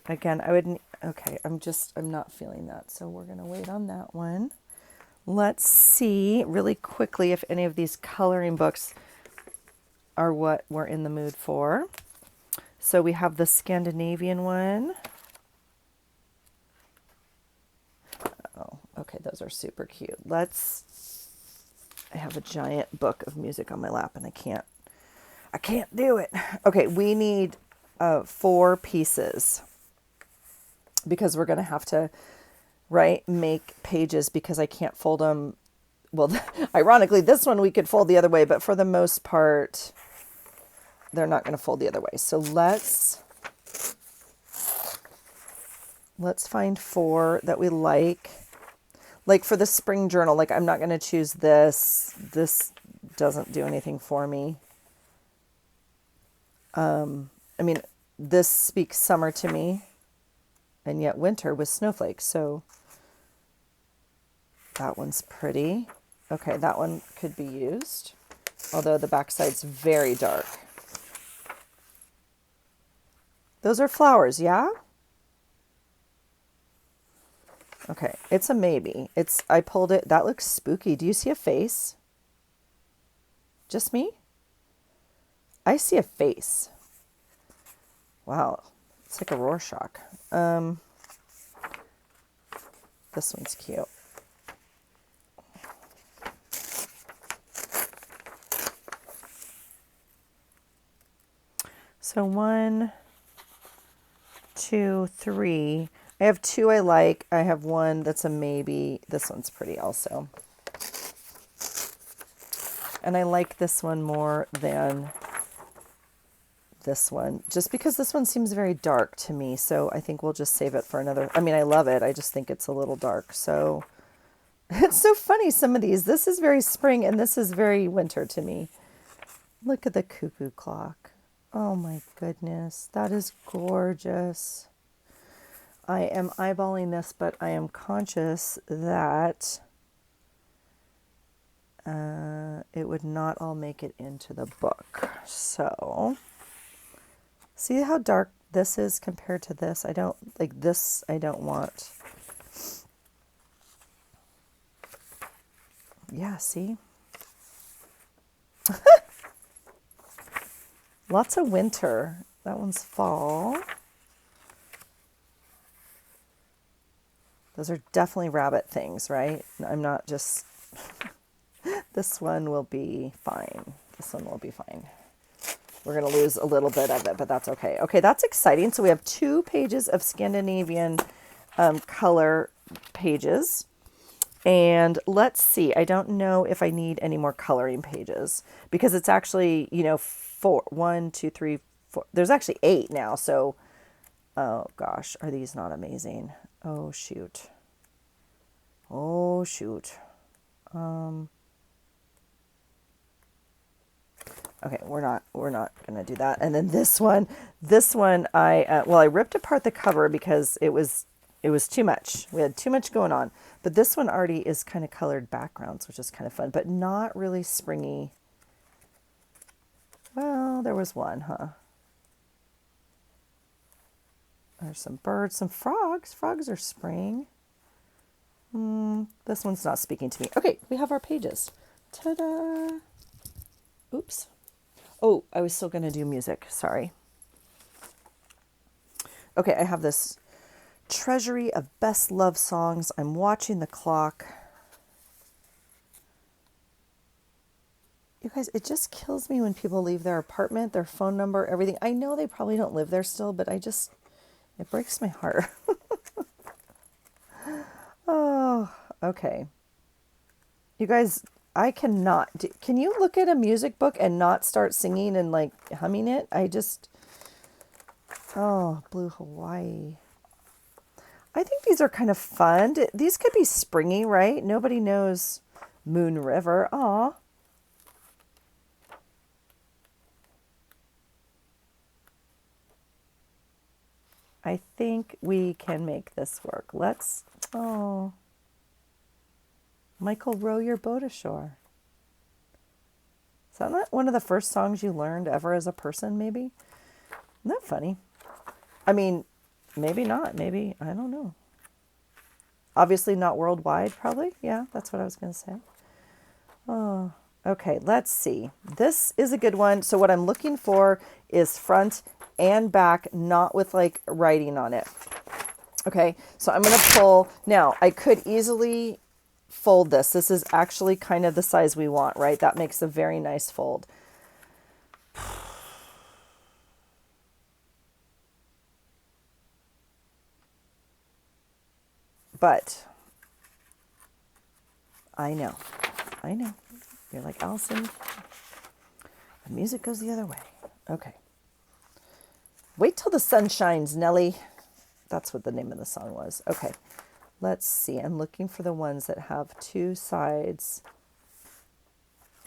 Again, okay, I'm not feeling that. So we're going to wait on that one. Let's see really quickly if any of these coloring books are what we're in the mood for. So we have the Scandinavian one. Oh, okay, those are super cute. I have a giant book of music on my lap and I can't do it. Okay, we need 4 pieces because we're going to have to, make pages because I can't fold them. Well, ironically, this one we could fold the other way, but for the most part, they're not going to fold the other way. So let's find 4 that we like. Like for the spring journal, I'm not going to choose this. This doesn't do anything for me. This speaks summer to me, and yet winter with snowflakes. So that one's pretty. Okay, that one could be used, although the backside's very dark. Those are flowers, yeah? Okay, it's a maybe. I pulled it. That looks spooky. Do you see a face? Just me? I see a face. Wow, it's like a Rorschach. This one's cute. So 1, 2, 3. I have 2 I like. I have 1 that's a maybe. This one's pretty also. And I like this one more than this one, just because this one seems very dark to me. So I think we'll just save it for another. I mean, I love it. I just think it's a little dark. So it's so funny, some of these. This is very spring and this is very winter to me. Look at the cuckoo clock. Oh my goodness. That is gorgeous. I am eyeballing this, but I am conscious that it would not all make it into the book. So, see how dark this is compared to this? I don't, like this, I don't want. Yeah, see? Lots of winter. That one's fall. Those are definitely rabbit things, right? I'm not just... This one will be fine. This one will be fine. We're going to lose a little bit of it, but that's okay. Okay, that's exciting. So we have 2 pages of Scandinavian color pages. And let's see. I don't know if I need any more coloring pages because it's actually, 4. 1, 2, 3, 4. There's actually 8 now. So, oh gosh, are these not amazing? Oh, shoot. Oh, shoot. Okay, we're not going to do that. And then this one I ripped apart the cover because it was too much. We had too much going on. But this one already is kind of colored backgrounds, which is kind of fun, but not really springy. Well, there was one, huh? There's some birds, some frogs. Frogs are spring. This one's not speaking to me. Okay, we have our pages. Ta-da! Oops. Oh, I was still going to do music. Sorry. Okay, I have this treasury of best love songs. I'm watching the clock. You guys, it just kills me when people leave their apartment, their phone number, everything. I know they probably don't live there still, but it breaks my heart. Oh, okay. You guys, I cannot. Can you look at a music book and not start singing and like humming it? Oh, Blue Hawaii. I think these are kind of fun. These could be springy, right? Nobody knows Moon River. Aw. I think we can make this work. Oh. Michael, row your boat ashore. Is that not one of the first songs you learned ever as a person, maybe? Isn't that funny? I mean, maybe not. Maybe, I don't know. Obviously not worldwide, probably. Yeah, that's what I was going to say. Oh, okay, let's see. This is a good one. So what I'm looking for is front and back, not with like writing on it. Okay, so I'm going to pull. Now, I could easily fold this. This is actually kind of the size we want, right? That makes a very nice fold. But I know. You're like, Allison, the music goes the other way. Okay. Wait till the sun shines, Nelly. That's what the name of the song was. Okay. Let's see. I'm looking for the ones that have 2 sides.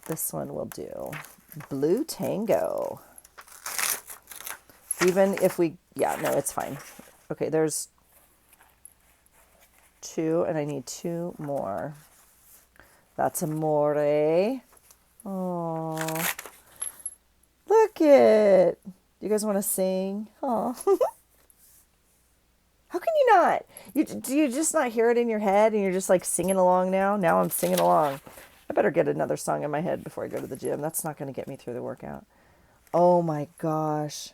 This one will do. Blue Tango. Even if no, it's fine. Okay, there's 2, and I need 2 more. That's amore. Oh, look it. Do you guys want to sing? Oh, how can you not? Do you just not hear it in your head and you're just like singing along now? Now I'm singing along. I better get another song in my head before I go to the gym. That's not going to get me through the workout. Oh my gosh.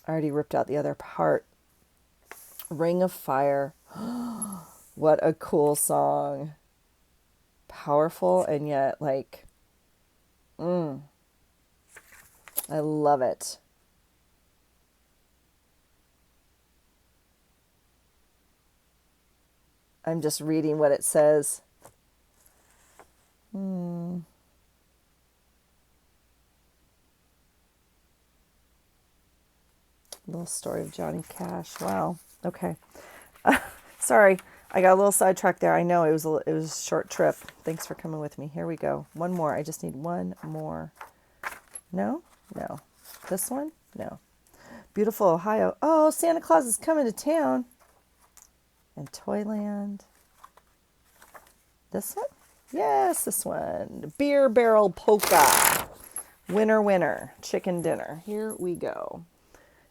I already ripped out the other part. Ring of Fire. What a cool song. Powerful and yet like, I love it. I'm just reading what it says. Little story of Johnny Cash. Wow. Okay. Sorry, I got a little sidetracked there. I know it was a short trip. Thanks for coming with me. Here we go. One more. I just need one more. No? No. This one? No. Beautiful Ohio. Oh, Santa Claus is coming to town. And Toyland. This one? Yes, this one. Beer Barrel Polka. Winner, winner. Chicken dinner. Here we go.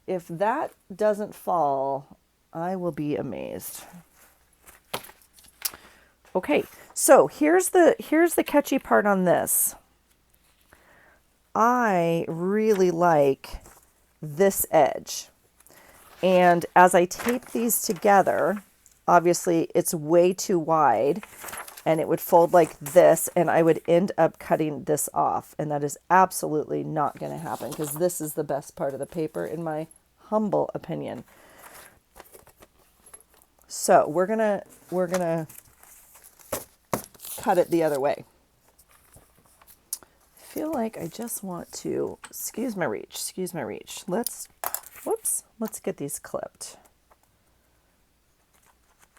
If that doesn't fall, I will be amazed. Okay, so here's the catchy part on this. I really like this edge. And as I tape these together, obviously it's way too wide and it would fold like this and I would end up cutting this off. And that is absolutely not going to happen because this is the best part of the paper in my humble opinion. So we're gonna cut it the other way. I feel like I just want to, excuse my reach. Let's get these clipped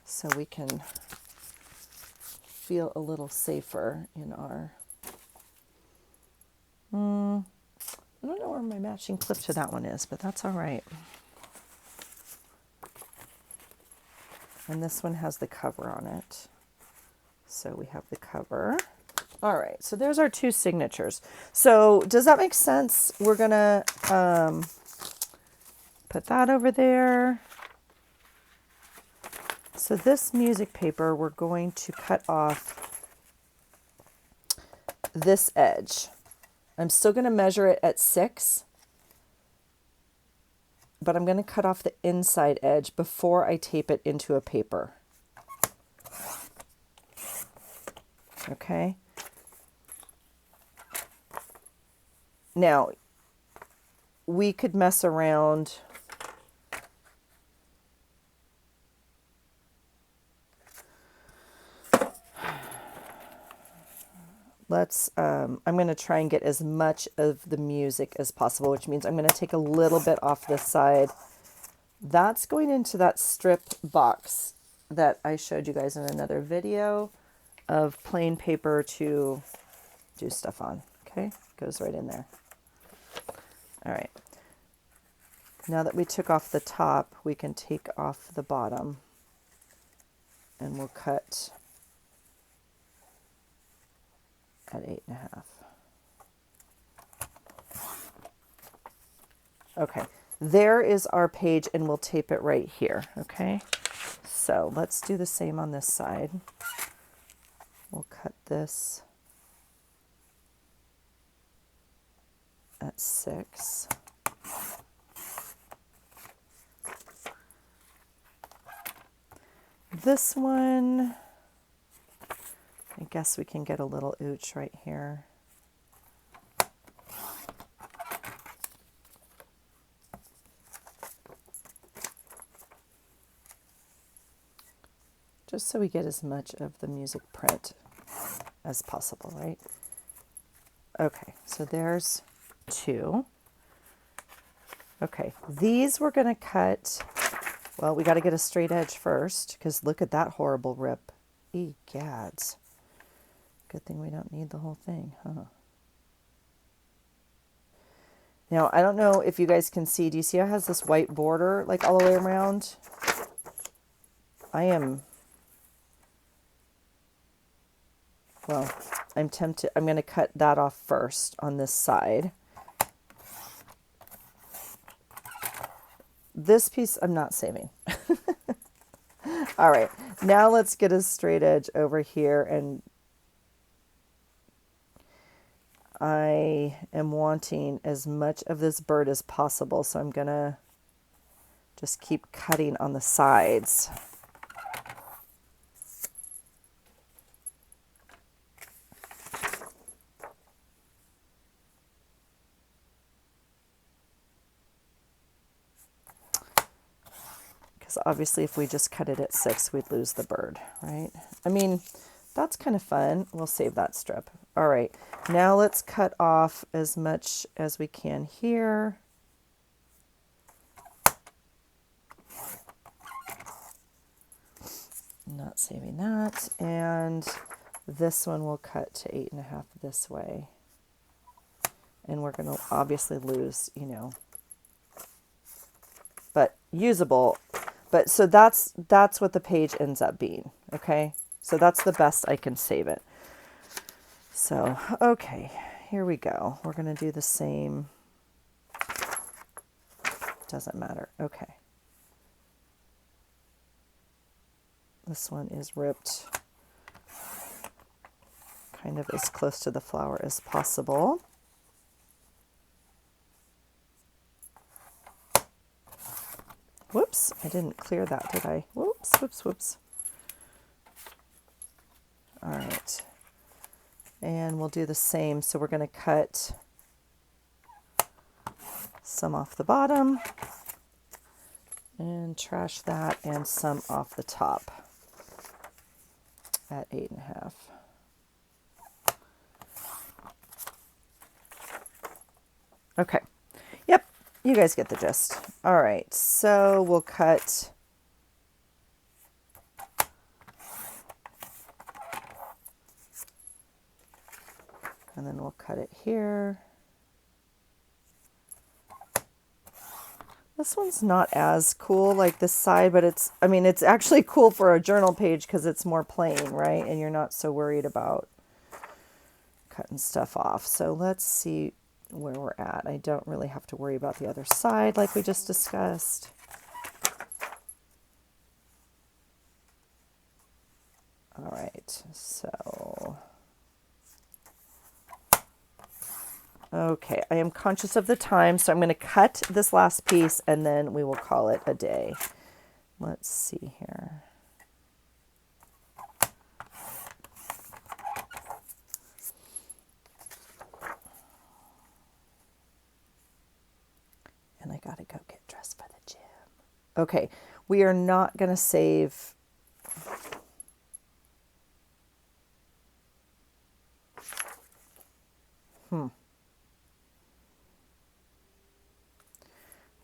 so we can feel a little safer in our, I don't know where my matching clip to that one is, but that's all right. And this one has the cover on it. So we have the cover. All right, so there's our two signatures. So does that make sense? We're gonna put that over there. So this music paper, we're going to cut off this edge. I'm still gonna measure it at 6, but I'm gonna cut off the inside edge before I tape it into a paper. Okay. Now, we could mess around. I'm going to try and get as much of the music as possible, which means I'm going to take a little bit off this side. That's going into that strip box that I showed you guys in another video of plain paper to do stuff on. Okay, goes right in there. All right. Now that we took off the top, we can take off the bottom and we'll cut at 8.5. Okay, there is our page and we'll tape it right here, okay? So let's do the same on this side. We'll cut this at 6. This one, I guess we can get a little ooch right here. Just so we get as much of the music print as possible, right? Okay, so there's 2. Okay, these we're going to cut. Well, we got to get a straight edge first because look at that horrible rip. Egads. Good thing we don't need the whole thing, huh? Now, I don't know if you guys can see. Do you see how it has this white border like all the way around? I'm tempted. I'm going to cut that off first on this side. this piece I'm not saving. All right, now let's get a straight edge over here, and I am wanting as much of this bird as possible, so I'm gonna just keep cutting on the sides. Because obviously if we just cut it at 6, we'd lose the bird, right? I mean, that's kind of fun. We'll save that strip. All right, now let's cut off as much as we can here. Not saving that. And this one will cut to 8.5 this way. And we're going to obviously lose, you know, but usable. But so that's what the page ends up being. Okay. So that's the best I can save it. So, okay, here we go. We're going to do the same. Doesn't matter. Okay. This one is ripped kind of as close to the flower as possible. Whoops, I didn't clear that, did I? Whoops, whoops, whoops. All right. And we'll do the same. So we're going to cut some off the bottom and trash that, and some off the top at 8.5. Okay. Yep. You guys get the gist. All right. So we'll cut and then we'll cut it here. This one's not as cool like this side, but it's, I mean, it's actually cool for a journal page because it's more plain, right? And you're not so worried about cutting stuff off. So let's see where we're at. I don't really have to worry about the other side like we just discussed. All right, so, okay, I am conscious of the time, so I'm going to cut this last piece and then we will call it a day. Let's see here. And I got to go get dressed for the gym. Okay, we are not going to save. I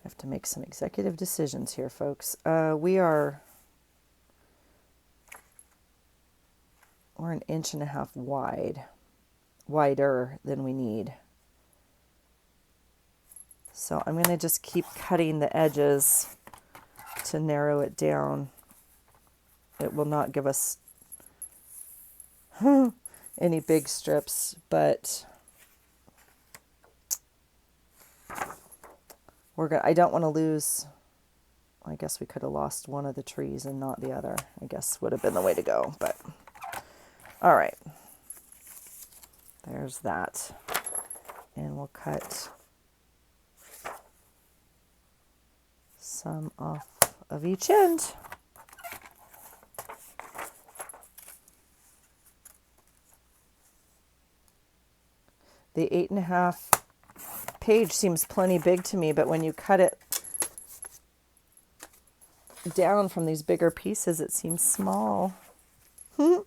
have to make some executive decisions here, folks. We're 1.5 inches wide, wider than we need. So I'm going to just keep cutting the edges to narrow it down. It will not give us any big strips, but I don't want to lose. I guess we could have lost one of the trees and not the other. I guess would have been the way to go, but all right. There's that. And we'll cut some off of each end. The 8.5 page seems plenty big to me, but when you cut it down from these bigger pieces, it seems small. All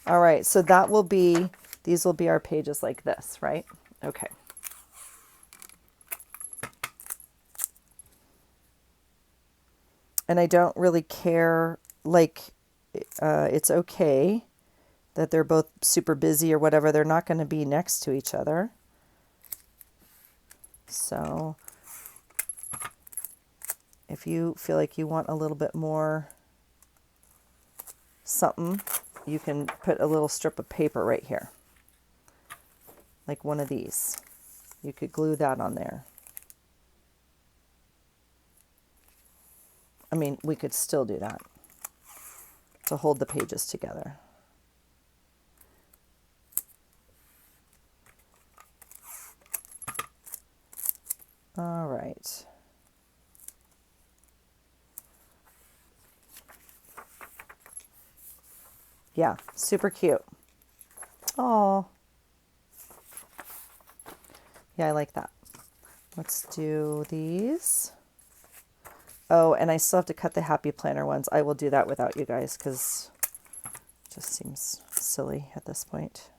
right, so that will be, these will be our pages like this, right? Okay. And I don't really care, like, it's okay that they're both super busy or whatever. They're not going to be next to each other. So if you feel like you want a little bit more something, you can put a little strip of paper right here, like one of these. You could glue that on there. I mean, we could still do that to hold the pages together. All right. Yeah, super cute. Oh, yeah, I like that. Let's do these. Oh, and I still have to cut the Happy Planner ones. I will do that without you guys because it just seems silly at this point.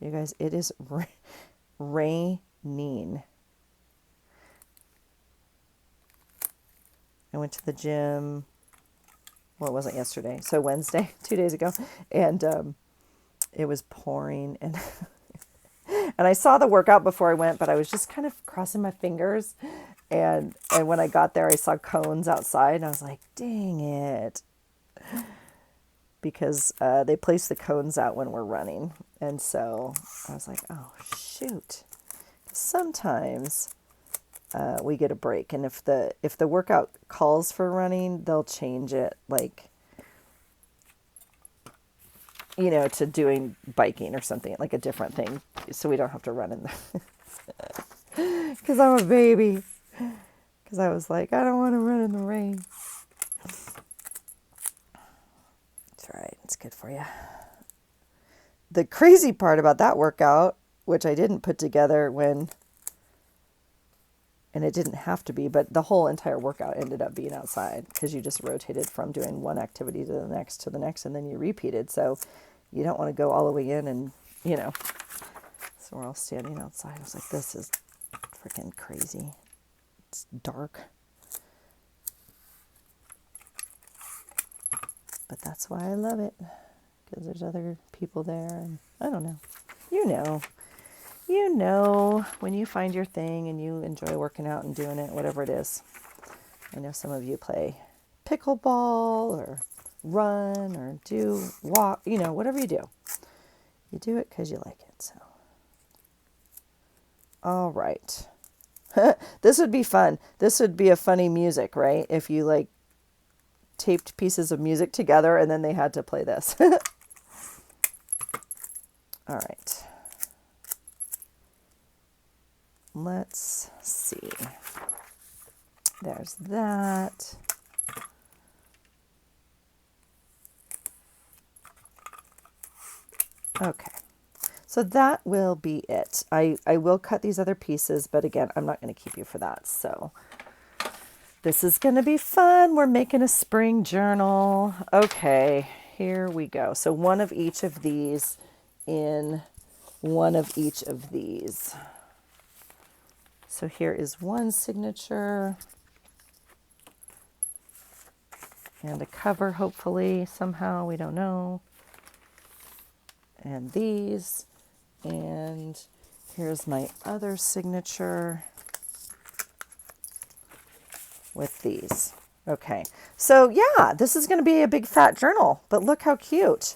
You guys, it is raining. I went to the gym. Well, it wasn't yesterday. So Wednesday, 2 days ago. And it was pouring. And and I saw the workout before I went, but I was just kind of crossing my fingers. And when I got there, I saw cones outside. And I was like, dang it. Because they place the cones out when we're running. And so I was like, oh, shoot. Sometimes we get a break. And if the workout calls for running, they'll change it, like, you know, to doing biking or something, like a different thing. So we don't have to run in there. Because I'm a baby. Because I was like, I don't want to run in the rain. That's right. It's good for you. The crazy part about that workout, which I didn't put together and it didn't have to be, but the whole entire workout ended up being outside because you just rotated from doing one activity to the next, and then you repeated. So you don't want to go all the way in and, you know. So we're all standing outside. I was like, this is freaking crazy. It's dark. But that's why I love it, because there's other people there, and I don't know. You know when you find your thing and you enjoy working out and doing it, whatever it is. I know some of you play pickleball or run or do walk, you know, whatever you do. You do it because you like it. So, all right. This would be fun. This would be a funny music, right? If you like taped pieces of music together and then they had to play this. All right. Let's see. There's that. Okay. So that will be it. I will cut these other pieces, but again, I'm not going to keep you for that. So this is going to be fun. We're making a spring journal. Okay, here we go. So one of each of these in one of each of these. So here is one signature and a cover, hopefully, somehow, we don't know. And these, and here's my other signature with these. Okay, so yeah, this is going to be a big fat journal, but look how cute.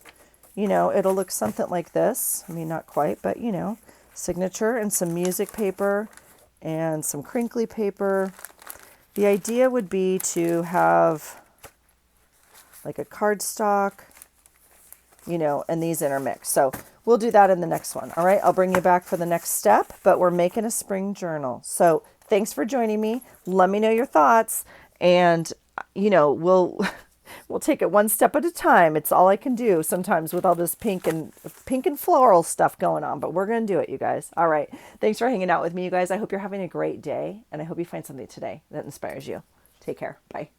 You know, it'll look something like this. I mean, not quite, but you know, signature and some music paper and some crinkly paper. The idea would be to have like a cardstock, you know, and these intermix. So we'll do that in the next one. All right, I'll bring you back for the next step, but we're making a spring journal. So thanks for joining me. Let me know your thoughts, and you know, we'll take it one step at a time. It's all I can do sometimes with all this pink and floral stuff going on, but we're going to do it, you guys. All right. Thanks for hanging out with me, you guys. I hope you're having a great day, and I hope you find something today that inspires you. Take care. Bye.